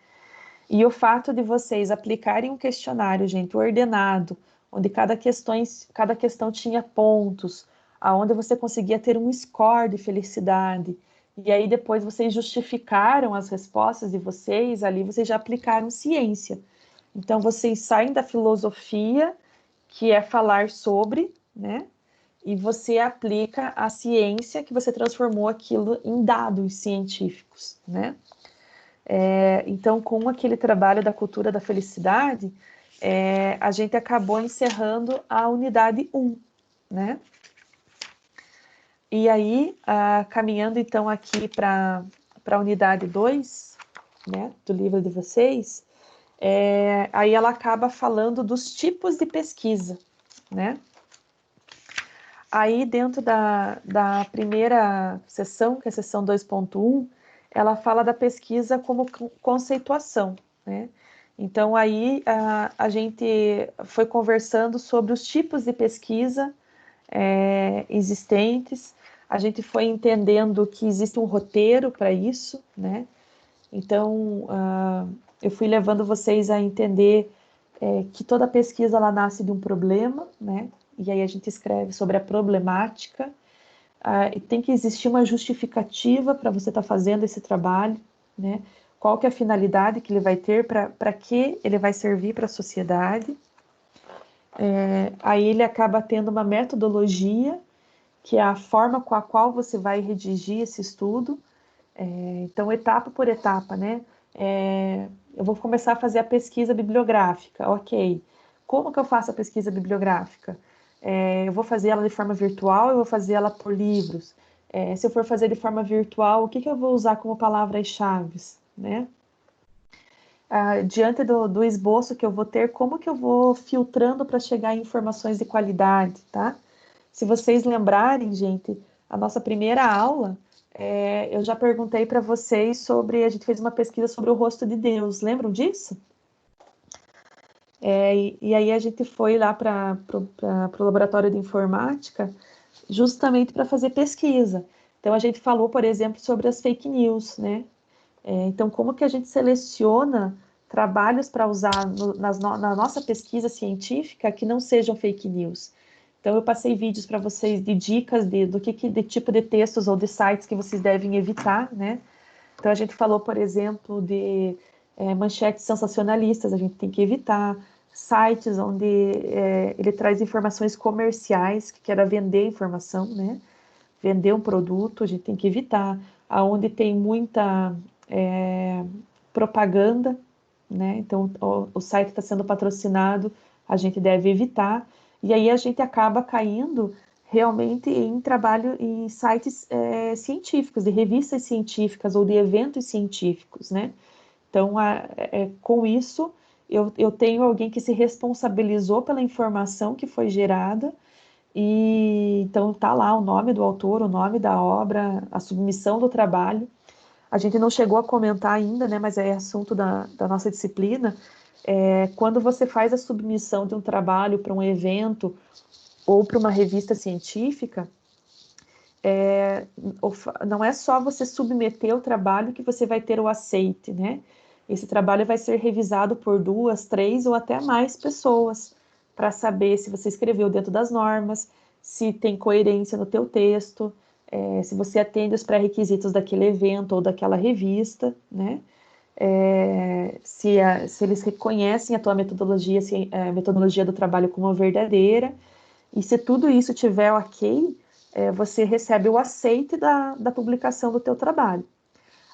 E o fato de vocês aplicarem um questionário, gente, ordenado, onde cada questão tinha pontos, aonde você conseguia ter um score de felicidade, e aí depois vocês justificaram as respostas de vocês, ali vocês já aplicaram ciência. Então vocês saem da filosofia, que é falar sobre, né? E você aplica a ciência, que você transformou aquilo em dados científicos, né? Então, com aquele trabalho da cultura da felicidade, a gente acabou encerrando a unidade 1, né? E aí, caminhando então aqui para a unidade 2, né, do livro de vocês, aí ela acaba falando dos tipos de pesquisa, né? Aí, dentro da primeira sessão, que é a sessão 2.1, ela fala da pesquisa como conceituação, né? Então, aí a gente foi conversando sobre os tipos de pesquisa existentes, a gente foi entendendo que existe um roteiro para isso, né? Então, eu fui levando vocês a entender que toda pesquisa ela nasce de um problema, né? E aí a gente escreve sobre a problemática, e tem que existir uma justificativa para você estar fazendo esse trabalho, né? Qual que é a finalidade que ele vai ter, para que ele vai servir para a sociedade. Aí ele acaba tendo uma metodologia, que é a forma com a qual você vai redigir esse estudo. Então, etapa por etapa, né? Eu vou começar a fazer a pesquisa bibliográfica, ok. Como que eu faço a pesquisa bibliográfica? Eu vou fazer ela de forma virtual, eu vou fazer ela por livros. Se eu for fazer de forma virtual, o que eu vou usar como palavras-chave, né? Diante do esboço que eu vou ter, como que eu vou filtrando para chegar em informações de qualidade, tá? Se vocês lembrarem, gente, a nossa primeira aula, eu já perguntei para vocês a gente fez uma pesquisa sobre o rosto de Deus, lembram disso? E aí a gente foi lá para o laboratório de informática, justamente para fazer pesquisa. Então a gente falou, por exemplo, sobre as fake news, né? Então, como que a gente seleciona trabalhos para usar na nossa pesquisa científica que não sejam fake news? Então, eu passei vídeos para vocês de dicas de tipo de textos ou de sites que vocês devem evitar, né? Então, a gente falou, por exemplo, de manchetes sensacionalistas, a gente tem que evitar, sites onde ele traz informações comerciais, que quer vender informação, né? Vender um produto, a gente tem que evitar. Aonde tem muita propaganda, né? Então, o site está sendo patrocinado, a gente deve evitar. E aí a gente acaba caindo realmente em trabalho em sites científicos, de revistas científicas ou de eventos científicos, né? Então, com isso, eu tenho alguém que se responsabilizou pela informação que foi gerada, e então tá lá o nome do autor, o nome da obra, a submissão do trabalho. A gente não chegou a comentar ainda, né, mas é assunto da nossa disciplina. Quando você faz a submissão de um trabalho para um evento ou para uma revista científica, não é só você submeter o trabalho que você vai ter o aceite, né? Esse trabalho vai ser revisado por 2, 3 ou até mais pessoas, para saber se você escreveu dentro das normas, se tem coerência no teu texto, se você atende os pré-requisitos daquele evento ou daquela revista, né? Se eles reconhecem a tua metodologia, se a metodologia do trabalho como verdadeira, e se tudo isso tiver ok, você recebe o aceite da publicação do teu trabalho.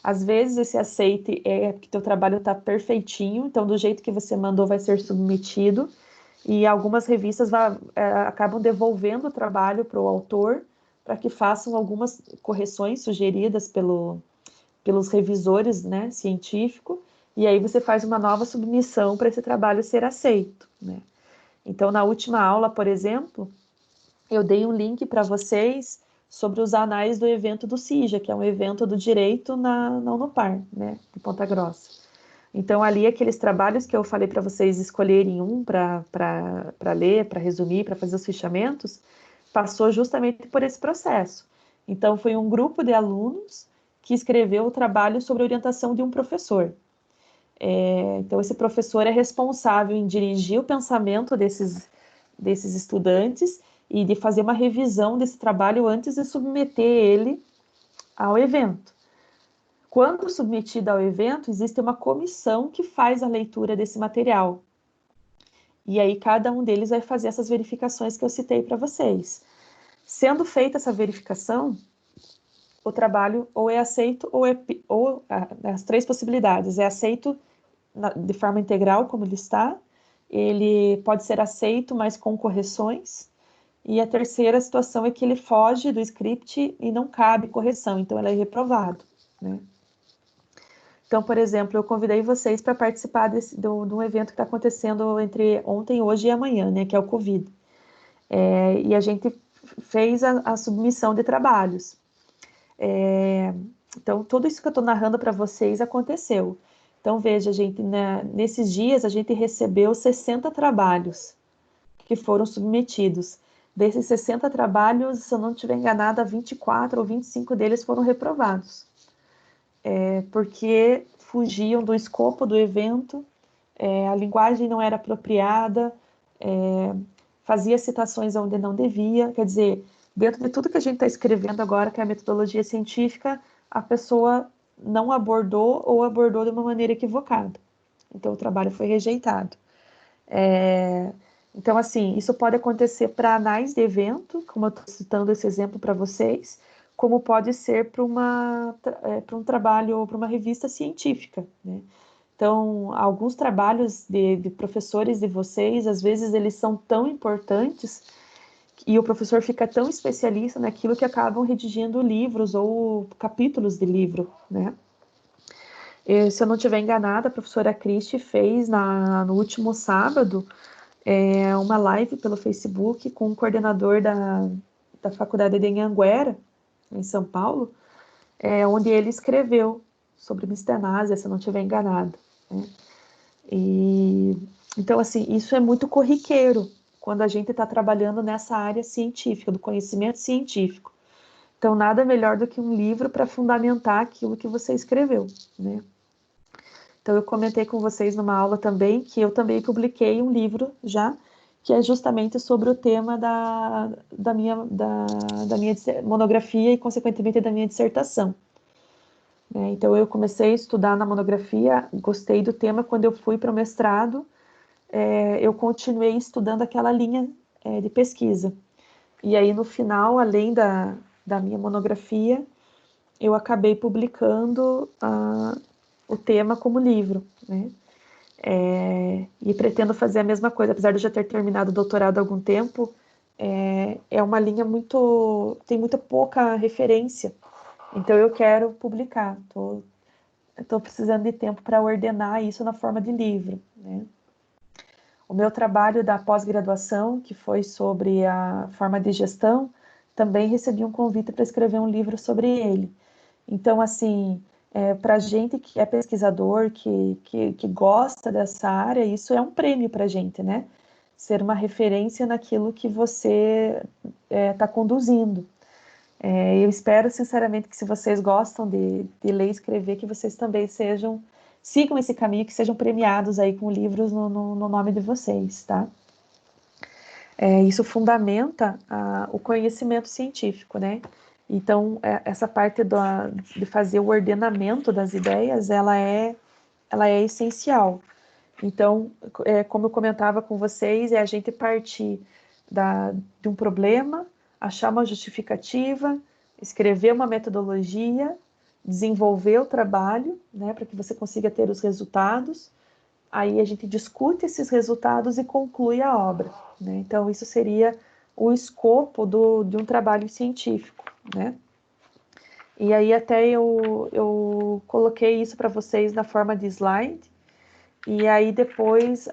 Às vezes esse aceite é que teu trabalho está perfeitinho, então do jeito que você mandou vai ser submetido, e algumas revistas acabam devolvendo o trabalho para o autor, para que façam algumas correções sugeridas pelos revisores, né, científicos, e aí você faz uma nova submissão para esse trabalho ser aceito, né? Então, na última aula, por exemplo, eu dei um link para vocês sobre os anais do evento do CIJA, que é um evento do direito na Unopar, né, de Ponta Grossa. Então, ali, aqueles trabalhos que eu falei para vocês escolherem um para ler, para resumir, para fazer os fichamentos, passou justamente por esse processo. Então, foi um grupo de alunos que escreveu o trabalho sobre a orientação de um professor. Então, esse professor é responsável em dirigir o pensamento desses estudantes e de fazer uma revisão desse trabalho antes de submeter ele ao evento. Quando submetido ao evento, existe uma comissão que faz a leitura desse material. E aí, cada um deles vai fazer essas verificações que eu citei para vocês. Sendo feita essa verificação, o trabalho ou é aceito ou as 3 possibilidades. É aceito de forma integral, como ele está. Ele pode ser aceito, mas com correções. E a terceira situação é que ele foge do script e não cabe correção, então ele é reprovado, né? Então, por exemplo, eu convidei vocês para participar de um evento que está acontecendo entre ontem, hoje e amanhã, né, que é o Covid. E a gente fez a submissão de trabalhos. Então, tudo isso que eu estou narrando para vocês aconteceu. Então, veja, gente, nesses dias a gente recebeu 60 trabalhos que foram submetidos. Desses 60 trabalhos, se eu não estiver enganada, 24 ou 25 deles foram reprovados. Porque fugiam do escopo do evento, a linguagem não era apropriada, fazia citações onde não devia, quer dizer, dentro de tudo que a gente está escrevendo agora, que é a metodologia científica, a pessoa não abordou ou abordou de uma maneira equivocada. Então, o trabalho foi rejeitado. Então, assim, isso pode acontecer para anais de evento, como eu estou citando esse exemplo para vocês, como pode ser para um trabalho ou para uma revista científica, né? Então, alguns trabalhos de professores de vocês, às vezes eles são tão importantes e o professor fica tão especialista naquilo que acabam redigindo livros ou capítulos de livro, né? Se eu não estiver enganada, a professora Cristi fez no último sábado uma live pelo Facebook com o coordenador da faculdade de Anhanguera, em São Paulo, onde ele escreveu sobre mistenásia, se eu não estiver enganada, né? Então, assim, isso é muito corriqueiro quando a gente está trabalhando nessa área científica, do conhecimento científico. Então, nada melhor do que um livro para fundamentar aquilo que você escreveu, né? Então, eu comentei com vocês numa aula também que eu também publiquei um livro já, que é justamente sobre o tema da minha monografia e, consequentemente, da minha dissertação. Então, eu comecei a estudar na monografia, gostei do tema. Quando eu fui para o mestrado, eu continuei estudando aquela linha de pesquisa. E aí, no final, além da minha monografia, eu acabei publicando o tema como livro, né? E pretendo fazer a mesma coisa, apesar de eu já ter terminado o doutorado há algum tempo, é uma linha tem muita pouca referência, então eu quero publicar, estou precisando de tempo para ordenar isso na forma de livro, né? O meu trabalho da pós-graduação, que foi sobre a forma de gestão, também recebi um convite para escrever um livro sobre ele. Então, assim, para a gente que é pesquisador, que gosta dessa área, isso é um prêmio para a gente, né? Ser uma referência naquilo que você está conduzindo. Eu espero, sinceramente, que se vocês gostam de ler e escrever, que vocês também sejam sigam esse caminho, que sejam premiados aí com livros no nome de vocês, tá? Isso fundamenta o conhecimento científico, né? Então, essa parte de fazer o ordenamento das ideias, ela é essencial. Então, como eu comentava com vocês, é a gente partir de um problema, achar uma justificativa, escrever uma metodologia, desenvolver o trabalho, né, para que você consiga ter os resultados. Aí a gente discute esses resultados e conclui a obra, né? Então, isso seria o escopo de um trabalho científico, né? E aí até eu coloquei isso para vocês na forma de slide, e aí depois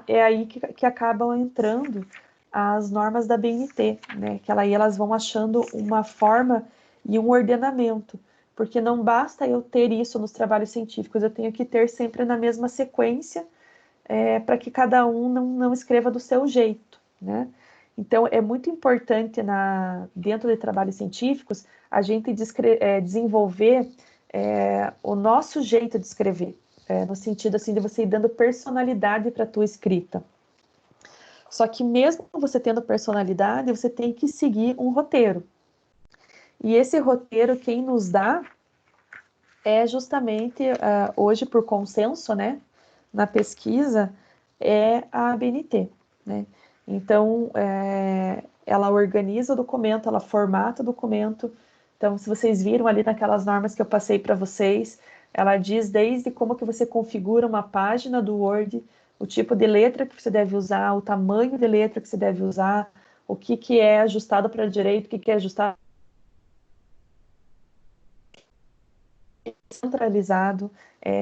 é aí que acabam entrando as normas da BNT, né? Que aí elas vão achando uma forma e um ordenamento, porque não basta eu ter isso nos trabalhos científicos, eu tenho que ter sempre na mesma sequência, para que cada um não escreva do seu jeito, né? Então, é muito importante dentro de trabalhos científicos a gente desenvolver o nosso jeito de escrever, no sentido assim de você ir dando personalidade para a tua escrita. Só que mesmo você tendo personalidade, você tem que seguir um roteiro. E esse roteiro, quem nos dá é justamente, hoje por consenso, né, na pesquisa, é a ABNT, né? Então, ela organiza o documento, ela formata o documento. Então, se vocês viram ali naquelas normas que eu passei para vocês, ela diz desde como que você configura uma página do Word, o tipo de letra que você deve usar, o tamanho de letra que você deve usar, o que é ajustado para a direita, o que é ajustado centralizado,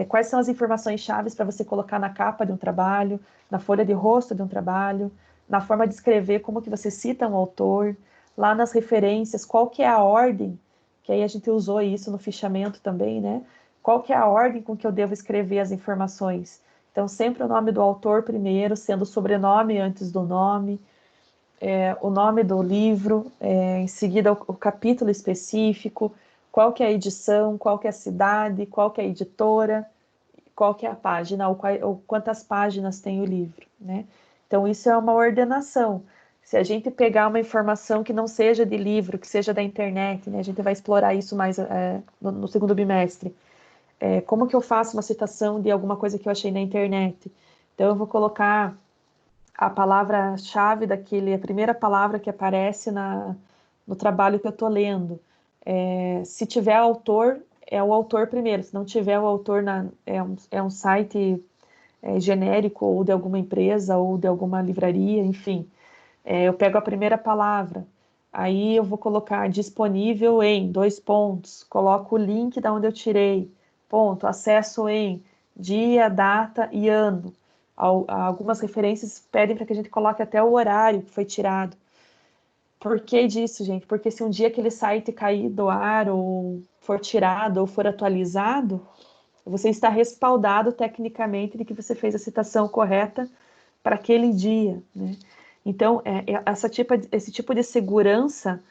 quais são as informações chaves para você colocar na capa de um trabalho, na folha de rosto de um trabalho, na forma de escrever, como que você cita um autor, lá nas referências, qual que é a ordem, que aí a gente usou isso no fichamento também, né? Qual que é a ordem com que eu devo escrever as informações? Então, sempre o nome do autor primeiro, sendo o sobrenome antes do nome, o nome do livro, em seguida o capítulo específico, qual que é a edição, qual que é a cidade, qual que é a editora, qual que é a página, ou quantas páginas tem o livro, né? Então, isso é uma ordenação. Se a gente pegar uma informação que não seja de livro, que seja da internet, né? A gente vai explorar isso mais no segundo bimestre. Como que eu faço uma citação de alguma coisa que eu achei na internet? Então, eu vou colocar a palavra-chave a primeira palavra que aparece no trabalho que eu estou lendo. Se tiver autor, é o autor primeiro. Se não tiver o autor, é um site genérico, ou de alguma empresa, ou de alguma livraria, enfim. Eu pego a primeira palavra, aí eu vou colocar disponível em, 2 pontos, coloco o link da onde eu tirei, ponto, acesso em, dia, data e ano. Algumas referências pedem para que a gente coloque até o horário que foi tirado. Por que disso, gente? Porque se um dia aquele site cair do ar, ou for tirado, ou for atualizado, você está respaldado tecnicamente de que você fez a citação correta para aquele dia, né? Então, esse tipo de segurança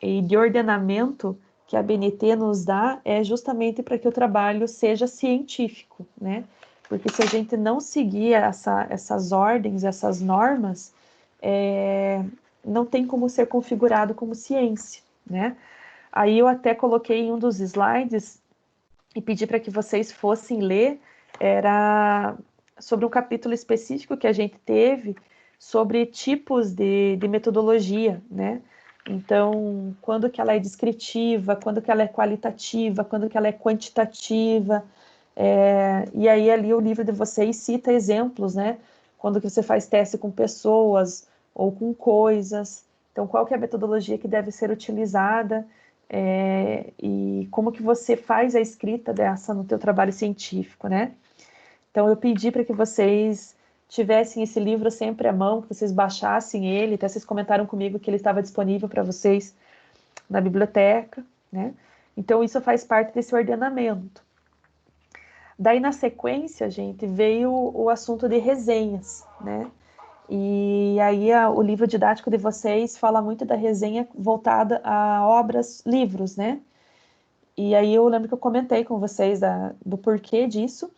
e de ordenamento que a BNT nos dá é justamente para que o trabalho seja científico, né? Porque se a gente não seguir essas ordens, essas normas, não tem como ser configurado como ciência, né? Aí eu até coloquei em um dos slides e pedi para que vocês fossem ler, era sobre um capítulo específico que a gente teve sobre tipos de metodologia, né? Então, quando que ela é descritiva, quando que ela é qualitativa, quando que ela é quantitativa, e aí ali o livro de vocês cita exemplos, né? Quando que você faz teste com pessoas ou com coisas, então qual que é a metodologia que deve ser utilizada, e como que você faz a escrita dessa no teu trabalho científico, né? Então eu pedi para que vocês tivessem esse livro sempre à mão, que vocês baixassem ele, até vocês comentaram comigo que ele estava disponível para vocês na biblioteca, né? Então isso faz parte desse ordenamento. Daí na sequência, gente, veio o assunto de resenhas, né? E aí o livro didático de vocês fala muito da resenha voltada a obras, livros, né? E aí eu lembro que eu comentei com vocês do porquê disso.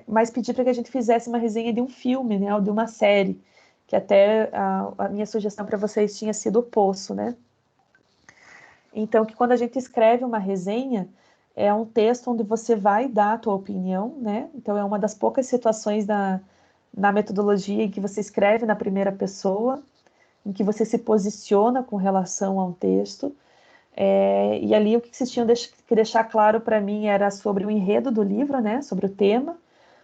mas pedi para que a gente fizesse uma resenha de um filme, né, ou de uma série, que até a minha sugestão para vocês tinha sido O Poço, né? Então, que quando a gente escreve uma resenha, é um texto onde você vai dar a tua opinião, né? Então, é uma das poucas situações na metodologia em que você escreve na primeira pessoa, em que você se posiciona com relação ao texto. E ali o que vocês tinham que deixar claro para mim era sobre o enredo do livro, né? Sobre o tema,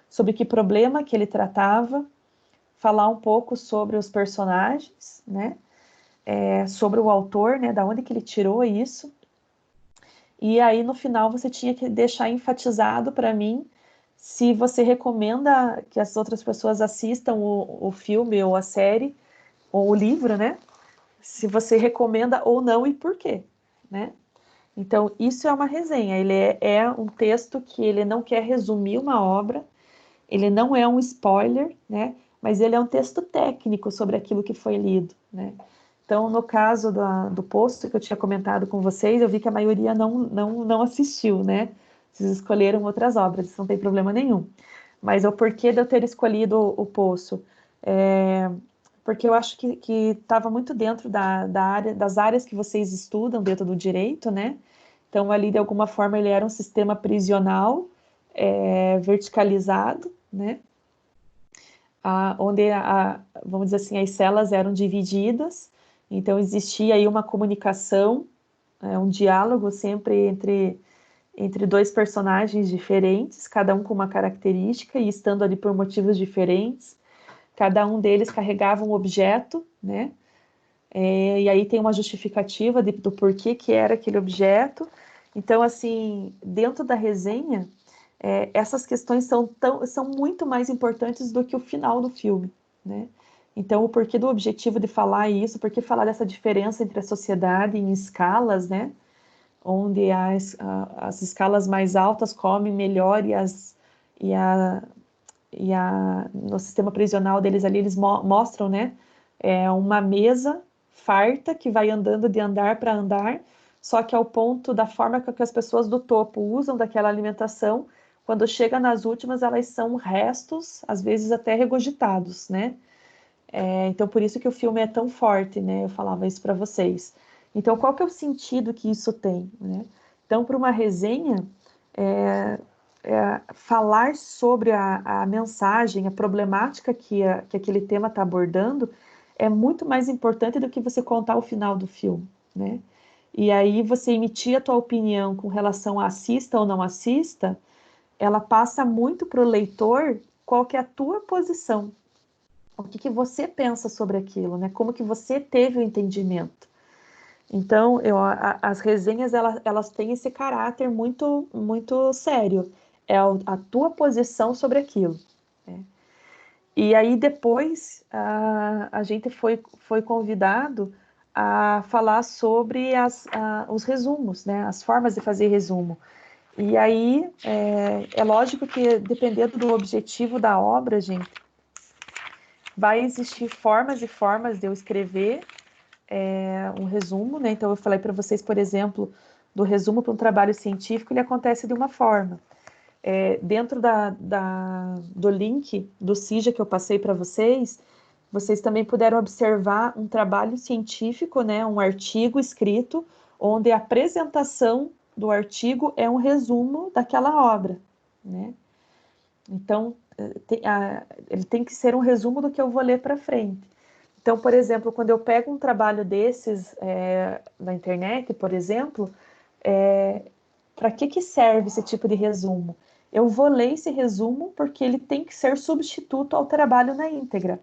sobre que problema que ele tratava, falar um pouco sobre os personagens, né? Sobre o autor, né? Da onde que ele tirou isso. E aí, no final, você tinha que deixar enfatizado para mim se você recomenda que as outras pessoas assistam o filme ou a série, ou o livro, né? Se você recomenda ou não e por quê, né? Então, isso é uma resenha. Ele é um texto que ele não quer resumir uma obra, ele não é um spoiler, né? Mas ele é um texto técnico sobre aquilo que foi lido, né? Então, no caso do post que eu tinha comentado com vocês, eu vi que a maioria não assistiu, né? Vocês escolheram outras obras, isso não tem problema nenhum. Mas o porquê de eu ter escolhido o Poço? Porque eu acho que estava muito dentro das áreas que vocês estudam dentro do direito, né? Então, ali, de alguma forma, ele era um sistema prisional verticalizado, né? Onde, vamos dizer assim, as celas eram divididas, então existia aí uma comunicação, um diálogo sempre entre dois personagens diferentes, cada um com uma característica e estando ali por motivos diferentes. Cada um deles carregava um objeto, né? E aí tem uma justificativa do porquê que era aquele objeto. Então, assim, dentro da resenha, essas questões são muito mais importantes do que o final do filme, né? Então, o porquê do objetivo de falar isso, por que falar dessa diferença entre a sociedade em escalas, né? Onde as escalas mais altas comem melhor no sistema prisional deles ali, eles mostram, né? Uma mesa farta que vai andando de andar para andar, só que ao ponto da forma que as pessoas do topo usam daquela alimentação, quando chega nas últimas, elas são restos, às vezes até regurgitados, né? Então, por isso que o filme é tão forte, né? Eu falava isso para vocês. Então, qual que é o sentido que isso tem, né? Então, para uma resenha, falar sobre a mensagem, a problemática que aquele tema está abordando, é muito mais importante do que você contar o final do filme, né? E aí você emitir a tua opinião com relação a assista ou não assista, ela passa muito para o leitor qual que é a tua posição, o que você pensa sobre aquilo, né? Como que você teve o entendimento. Então, as resenhas, elas têm esse caráter muito, muito sério. É a tua posição sobre aquilo, né? E aí, depois, a gente foi convidado a falar sobre os resumos, né? As formas de fazer resumo. E aí, é lógico que, dependendo do objetivo da obra, gente, vai existir formas e formas de eu escrever um resumo, né? Então, eu falei para vocês, por exemplo, do resumo para um trabalho científico, ele acontece de uma forma. Dentro do link do CIJA que eu passei para vocês, vocês também puderam observar um trabalho científico, né? Um artigo escrito, onde a apresentação do artigo é um resumo daquela obra, né? Então, ele tem que ser um resumo do que eu vou ler para frente. Então, por exemplo, quando eu pego um trabalho desses na internet, por exemplo, para que serve esse tipo de resumo? Eu vou ler esse resumo porque ele tem que ser substituto ao trabalho na íntegra.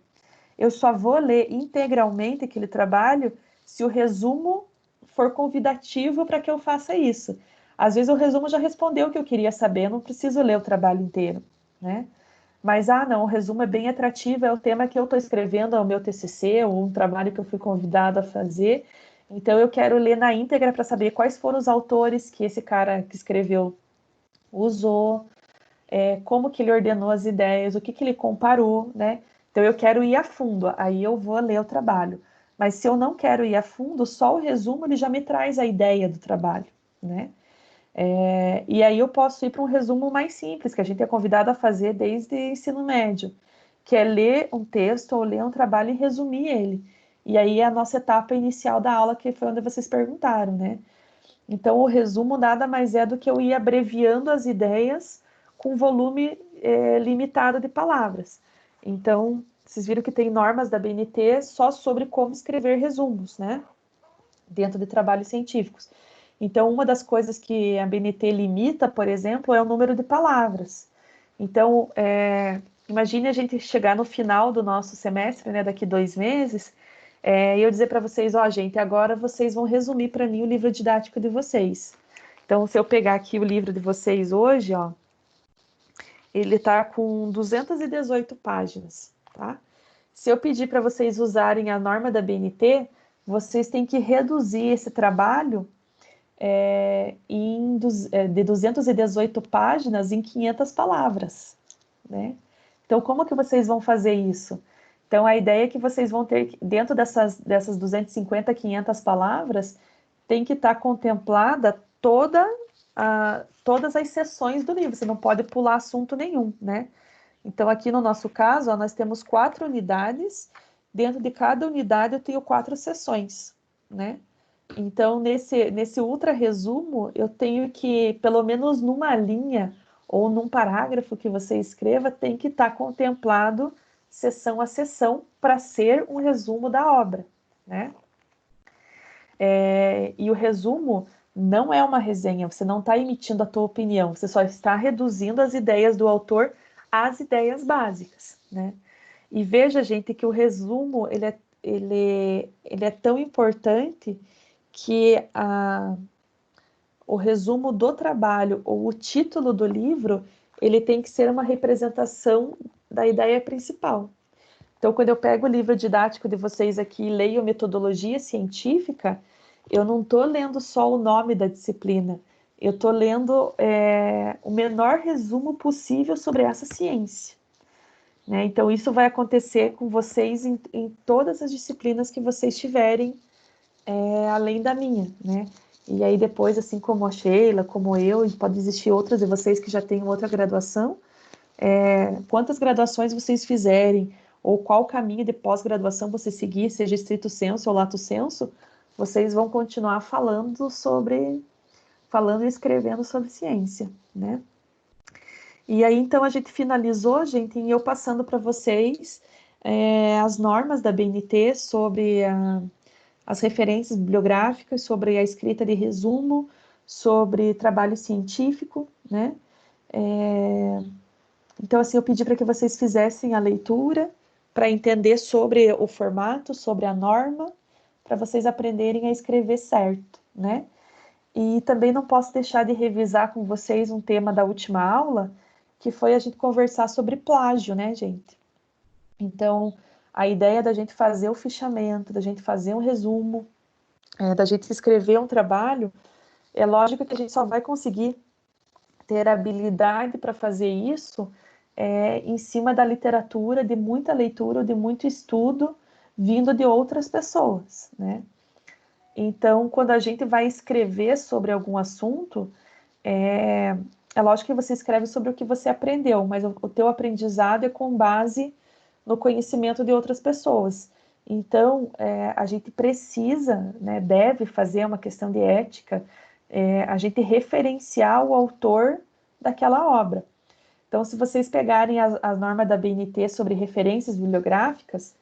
Eu só vou ler integralmente aquele trabalho se o resumo for convidativo para que eu faça isso. Às vezes o resumo já respondeu o que eu queria saber, eu não preciso ler o trabalho inteiro, né? Mas, não, o resumo é bem atrativo, é o tema que eu estou escrevendo, é o meu TCC, ou um trabalho que eu fui convidada a fazer. Então, eu quero ler na íntegra para saber quais foram os autores que esse cara que escreveu usou, como que ele ordenou as ideias, o que ele comparou, né? Então, eu quero ir a fundo, aí eu vou ler o trabalho. Mas se eu não quero ir a fundo, só o resumo ele já me traz a ideia do trabalho, né? E aí eu posso ir para um resumo mais simples, que a gente é convidado a fazer desde o ensino médio, que é ler um texto ou ler um trabalho e resumir ele. E aí é a nossa etapa inicial da aula, que foi onde vocês perguntaram, né? Então, o resumo nada mais é do que eu ir abreviando as ideias com volume limitado de palavras. Então, vocês viram que tem normas da BNT só sobre como escrever resumos, né? Dentro de trabalhos científicos. Então, uma das coisas que a BNT limita, por exemplo, é o número de palavras. Então, imagine a gente chegar no final do nosso semestre, né, daqui 2 meses, e eu dizer para vocês, ó, gente, agora vocês vão resumir para mim o livro didático de vocês. Então, se eu pegar aqui o livro de vocês hoje, ó, ele está com 218 páginas, tá? Se eu pedir para vocês usarem a norma da BNT, vocês têm que reduzir esse trabalho de 218 páginas em 500 palavras, né? Então, como que vocês vão fazer isso? Então, a ideia é que vocês vão ter, dentro dessas 250, 500 palavras, tem que estar contemplada todas as seções do livro, você não pode pular assunto nenhum, né? Então, aqui no nosso caso, ó, nós temos 4 unidades, dentro de cada unidade eu tenho 4 seções, né? Então, nesse ultra resumo, eu tenho que, pelo menos numa linha ou num parágrafo que você escreva, tem que estar contemplado seção a seção para ser um resumo da obra, né? E o resumo não é uma resenha, você não está emitindo a tua opinião, você só está reduzindo as ideias do autor às ideias básicas, né? E veja, gente, que o resumo, ele é tão importante que o resumo do trabalho ou o título do livro, ele tem que ser uma representação da ideia principal. Então, quando eu pego o livro didático de vocês aqui e leio metodologia científica, eu não estou lendo só o nome da disciplina, eu estou lendo o menor resumo possível sobre essa ciência, né? Então, isso vai acontecer com vocês em todas as disciplinas que vocês tiverem, além da minha, né? E aí depois, assim como a Sheila, como eu, e pode existir outras de vocês que já têm outra graduação, quantas graduações vocês fizerem, ou qual caminho de pós-graduação você seguir, seja estrito sensu ou lato sensu, vocês vão continuar falando e escrevendo sobre ciência, né? E aí, então, a gente finalizou, gente, em eu passando para vocês as normas da BNT sobre as referências bibliográficas, sobre a escrita de resumo, sobre trabalho científico, né? Então, assim, eu pedi para que vocês fizessem a leitura para entender sobre o formato, sobre a norma, para vocês aprenderem a escrever certo, né? E também não posso deixar de revisar com vocês um tema da última aula, que foi a gente conversar sobre plágio, né, gente? Então, a ideia da gente fazer o fichamento, da gente fazer um resumo, da gente escrever um trabalho, é lógico que a gente só vai conseguir ter habilidade para fazer isso em cima da literatura, de muita leitura, de muito estudo, vindo de outras pessoas, né? Então, quando a gente vai escrever sobre algum assunto, é lógico que você escreve sobre o que você aprendeu, mas o teu aprendizado é com base no conhecimento de outras pessoas. Então, a gente precisa, né, deve fazer uma questão de ética, a gente referenciar o autor daquela obra. Então, se vocês pegarem a norma da BNT sobre referências bibliográficas,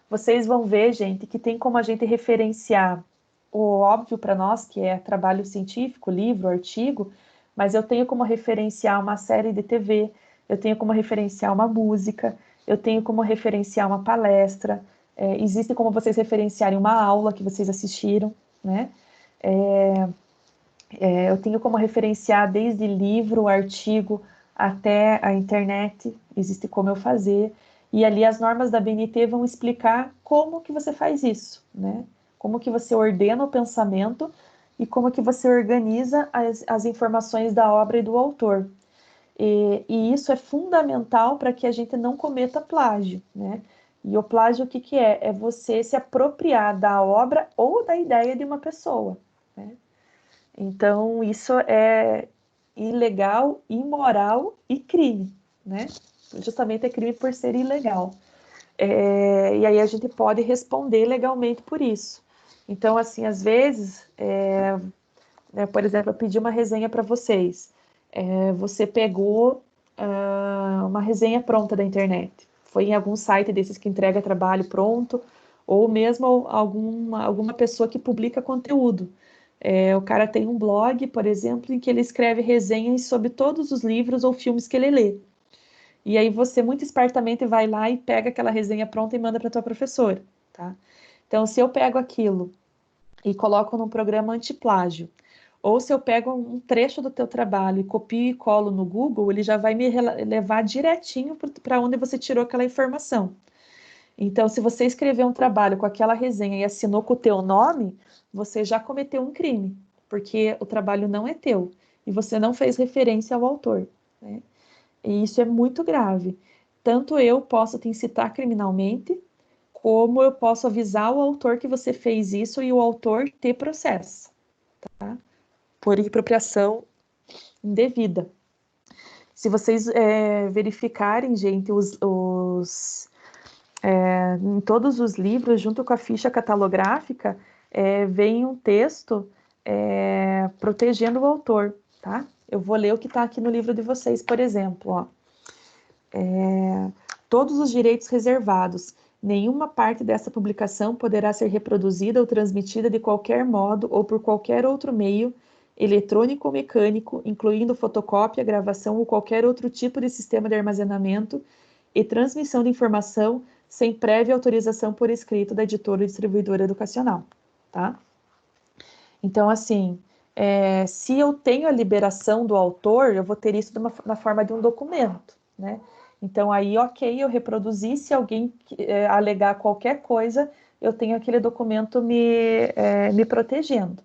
vocês vão ver, gente, que tem como a gente referenciar o óbvio para nós, que é trabalho científico, livro, artigo, mas eu tenho como referenciar uma série de TV, eu tenho como referenciar uma música, eu tenho como referenciar uma palestra, existe como vocês referenciarem uma aula que vocês assistiram, né? Eu tenho como referenciar desde livro, artigo, até a internet, existe como eu fazer, e ali as normas da BNT vão explicar como que você faz isso, né? Como que você ordena o pensamento e como que você organiza as informações da obra e do autor. E isso é fundamental para que a gente não cometa plágio, né? E o plágio, o que que é? É você se apropriar da obra ou da ideia de uma pessoa, né? Então, isso é ilegal, imoral e crime, né? Justamente é crime por ser ilegal. E aí a gente pode responder legalmente por isso. Então, assim, às vezes, né, por exemplo, eu pedi uma resenha para vocês. Você pegou uma resenha pronta da internet. Foi em algum site desses que entrega trabalho pronto, ou mesmo alguma pessoa que publica conteúdo. O cara tem um blog, por exemplo, em que ele escreve resenhas sobre todos os livros ou filmes que ele lê. E aí você muito espertamente vai lá e pega aquela resenha pronta e manda para tua professora, tá? Então, se eu pego aquilo e coloco num programa antiplágio, ou se eu pego um trecho do teu trabalho e copio e colo no Google, ele já vai me levar direitinho para onde você tirou aquela informação. Então, se você escreveu um trabalho com aquela resenha e assinou com o teu nome, você já cometeu um crime, porque o trabalho não é teu e você não fez referência ao autor, né? E isso é muito grave. Tanto eu posso te incitar criminalmente, como eu posso avisar o autor que você fez isso e o autor te processa, tá? Por apropriação indevida. Se vocês verificarem, gente, em todos os livros, junto com a ficha catalográfica, vem um texto protegendo o autor, tá? Eu vou ler o que está aqui no livro de vocês, por exemplo, ó. Todos os direitos reservados. Nenhuma parte dessa publicação poderá ser reproduzida ou transmitida de qualquer modo ou por qualquer outro meio, eletrônico ou mecânico, incluindo fotocópia, gravação ou qualquer outro tipo de sistema de armazenamento e transmissão de informação sem prévia autorização por escrito da editora ou distribuidora educacional, tá? Então, assim, se eu tenho a liberação do autor, eu vou ter isso na forma de um documento, né? Então, aí, ok, eu reproduzi, se alguém alegar qualquer coisa, eu tenho aquele documento me protegendo.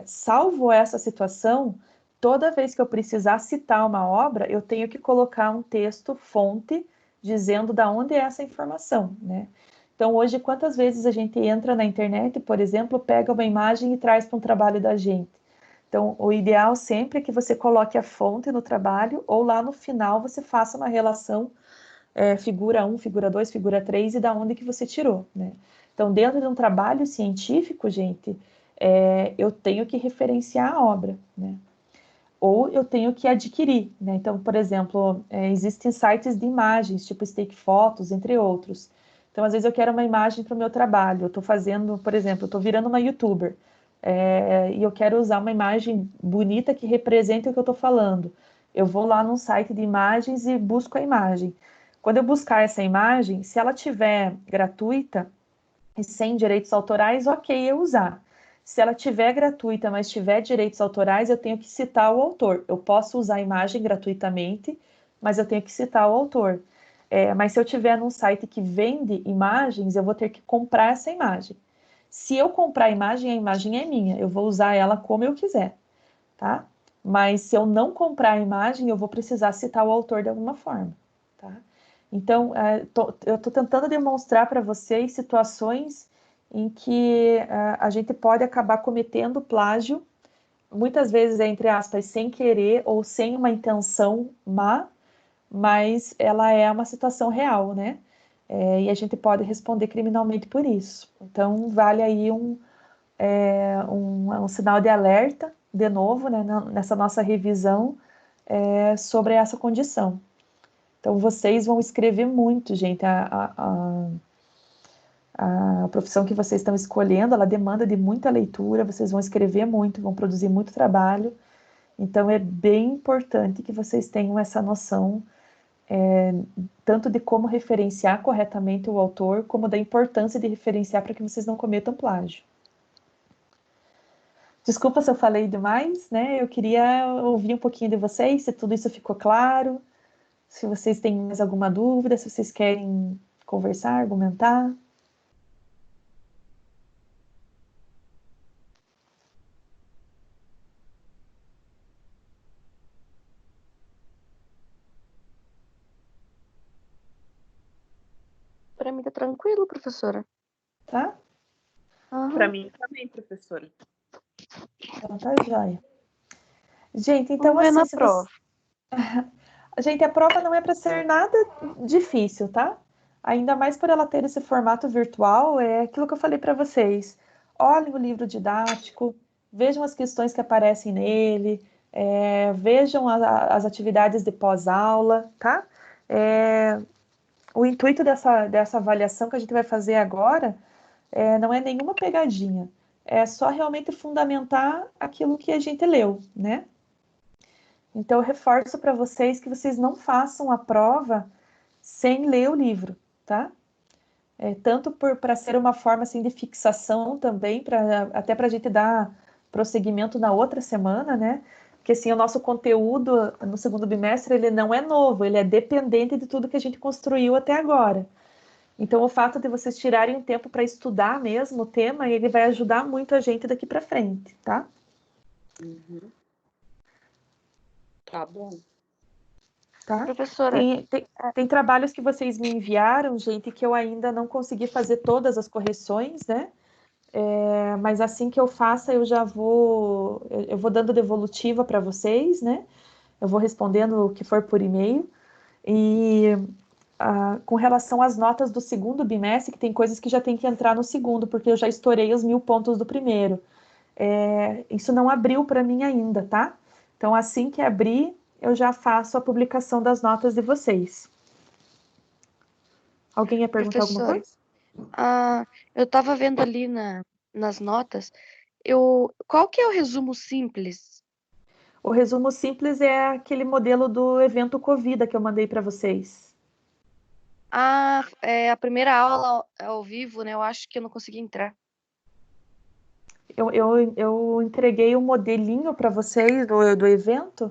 Salvo essa situação, toda vez que eu precisar citar uma obra, eu tenho que colocar um texto fonte dizendo da onde é essa informação, né? Então, hoje, quantas vezes a gente entra na internet, por exemplo, pega uma imagem e traz para um trabalho da gente? Então, o ideal sempre é que você coloque a fonte no trabalho ou lá no final você faça uma relação figura 1, figura 2, figura 3 e da onde que você tirou, né? Então, dentro de um trabalho científico, gente, eu tenho que referenciar a obra, né? Ou eu tenho que adquirir, né? Então, por exemplo, existem sites de imagens, tipo Stake Fotos, entre outros. Então, às vezes eu quero uma imagem para o meu trabalho. Eu estou fazendo, por exemplo, eu estou virando uma YouTuber. E eu quero usar uma imagem bonita que represente o que eu estou falando. Eu vou lá num site de imagens e busco a imagem. Quando eu buscar essa imagem, se ela tiver gratuita e sem direitos autorais, ok eu usar. Se ela tiver gratuita, mas tiver direitos autorais, eu tenho que citar o autor. Eu posso usar a imagem gratuitamente, mas eu tenho que citar o autor. Mas se eu tiver num site que vende imagens, eu vou ter que comprar essa imagem. Se eu comprar a imagem é minha. Eu vou usar ela como eu quiser, tá? Mas se eu não comprar a imagem, eu vou precisar citar o autor de alguma forma, tá? Então, eu estou tentando demonstrar para vocês situações em que a gente pode acabar cometendo plágio, muitas vezes, entre aspas, sem querer ou sem uma intenção má, mas ela é uma situação real, né? E a gente pode responder criminalmente por isso. Então, vale aí um sinal de alerta, de novo, né, nessa nossa revisão sobre essa condição. Então, vocês vão escrever muito, gente. A profissão que vocês estão escolhendo, ela demanda de muita leitura, vocês vão escrever muito, vão produzir muito trabalho. Então, é bem importante que vocês tenham essa noção, tanto de como referenciar corretamente o autor, como da importância de referenciar para que vocês não cometam plágio. Desculpa se eu falei demais, né? Eu queria ouvir um pouquinho de vocês, se tudo isso ficou claro, se vocês têm mais alguma dúvida, se vocês querem conversar, argumentar. Para mim tá tranquilo, professora. Tá? Para mim também, professora. Então tá joia. Gente, então Vamos ver assim, na se prova. Gente, a prova não é para ser nada difícil, tá? Ainda mais por ela ter esse formato virtual, é aquilo que eu falei para vocês. Olhem o livro didático, vejam as questões que aparecem nele, vejam as atividades de pós-aula, tá? O intuito dessa avaliação que a gente vai fazer agora não é nenhuma pegadinha, é só realmente fundamentar aquilo que a gente leu, né? Então, eu reforço para vocês que vocês não façam a prova sem ler o livro, tá? Tanto para ser uma forma assim, de fixação também, até para a gente dar prosseguimento na outra semana, né? Porque assim, o nosso conteúdo no segundo bimestre, ele não é novo, ele é dependente de tudo que a gente construiu até agora. Então, o fato de vocês tirarem um tempo para estudar mesmo o tema, ele vai ajudar muito a gente daqui para frente, tá? Uhum. Tá bom. Tá? Professora, Tem trabalhos que vocês me enviaram, gente, que eu ainda não consegui fazer todas as correções, né? Mas assim que eu faça, eu vou dando devolutiva para vocês, né? Eu vou respondendo o que for por e-mail. E com relação às notas do segundo bimestre, que tem coisas que já tem que entrar no segundo, porque eu já estourei os 1000 pontos do primeiro. Isso não abriu para mim ainda, tá? Então, assim que abrir, eu já faço a publicação das notas de vocês. Alguém ia perguntar alguma professora, coisa? eu estava vendo ali nas notas, qual que é o resumo simples? O resumo simples é aquele modelo do evento Covida que eu mandei para vocês. É a primeira aula ao vivo, né? Eu acho que eu não consegui entrar. Eu entreguei um modelinho para vocês do evento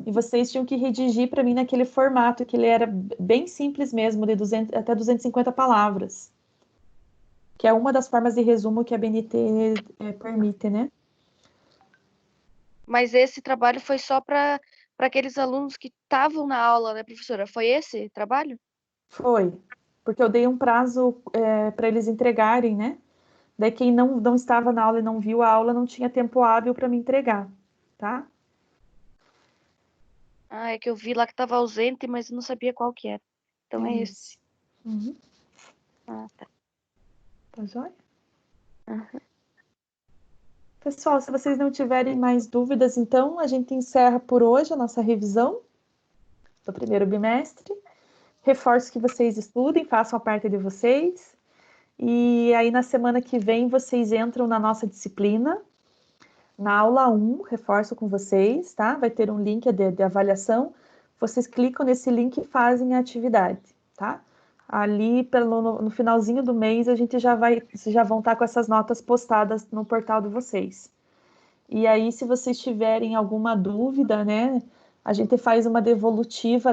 e vocês tinham que redigir para mim naquele formato, que ele era bem simples mesmo, de até 250 palavras. Que é uma das formas de resumo que a BNT permite, né? Mas esse trabalho foi só para aqueles alunos que estavam na aula, né, professora? Foi esse trabalho? Foi, porque eu dei um prazo para eles entregarem, né? Daí quem não estava na aula e não viu a aula não tinha tempo hábil para me entregar, tá? É que eu vi lá que estava ausente, mas eu não sabia qual que era. Então é esse. Isso. Uhum. Tá. Tá joia? Uhum. Pessoal, se vocês não tiverem mais dúvidas, então a gente encerra por hoje a nossa revisão do primeiro bimestre. Reforço que vocês estudem, façam a parte de vocês. E aí, na semana que vem, vocês entram na nossa disciplina, na aula 1, reforço com vocês, tá? Vai ter um link de avaliação. Vocês clicam nesse link e fazem a atividade, tá? Ali, no finalzinho do mês, vocês já vão estar com essas notas postadas no portal de vocês. E aí, se vocês tiverem alguma dúvida, né, a gente faz uma devolutiva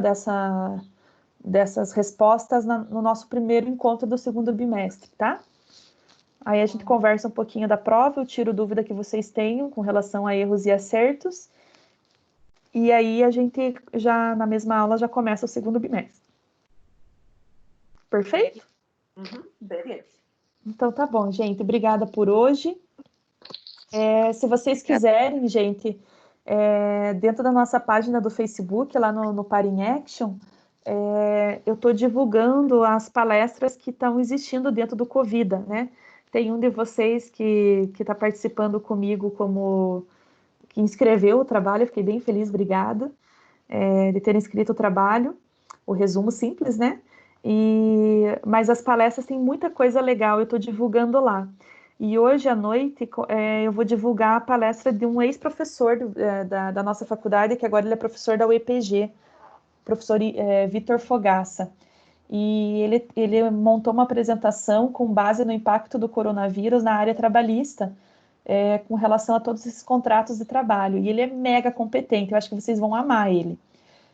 dessas respostas no nosso primeiro encontro do segundo bimestre, tá? Aí a gente conversa um pouquinho da prova, eu tiro dúvida que vocês tenham com relação a erros e acertos. E aí a gente já, na mesma aula, já começa o segundo bimestre. Perfeito? Uhum, beleza. Então tá bom, gente. Obrigada por hoje. Se vocês quiserem, gente, dentro da nossa página do Facebook, lá no Par in Action, eu estou divulgando as palestras que estão existindo dentro do Covida, né? Tem um de vocês que está participando comigo que inscreveu o trabalho, eu fiquei bem feliz, obrigada, de ter inscrito o trabalho, o resumo simples, né? Mas as palestras têm muita coisa legal, eu estou divulgando lá. E hoje à noite eu vou divulgar a palestra de um ex-professor da nossa faculdade, que agora ele é professor da UEPG, professor Vitor Fogaça. E ele montou uma apresentação com base no impacto do coronavírus na área trabalhista, com relação a todos esses contratos de trabalho. E ele é mega competente, eu acho que vocês vão amar ele.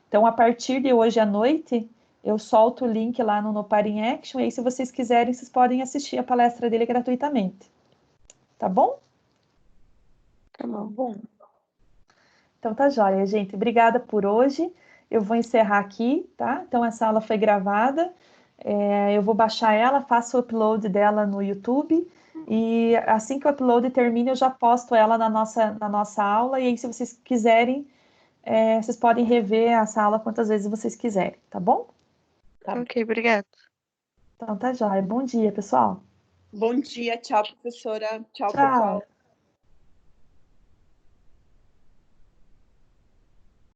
Então, a partir de hoje à noite, eu solto o link lá no Par in Action, e aí, se vocês quiserem, vocês podem assistir a palestra dele gratuitamente. Tá bom? Tá bom. Bom, Então tá jóia, gente. Obrigada por hoje. Eu vou encerrar aqui, tá? Então essa aula foi gravada. Eu vou baixar ela, faço o upload dela no YouTube E assim que o upload termina, eu já posto ela na nossa aula. E aí, se vocês quiserem, vocês podem rever essa aula quantas vezes vocês quiserem, tá bom? Tá. Ok, obrigada. Então tá jóia. Bom dia, pessoal. Bom dia, tchau, professora. Tchau, Tchau. pessoal.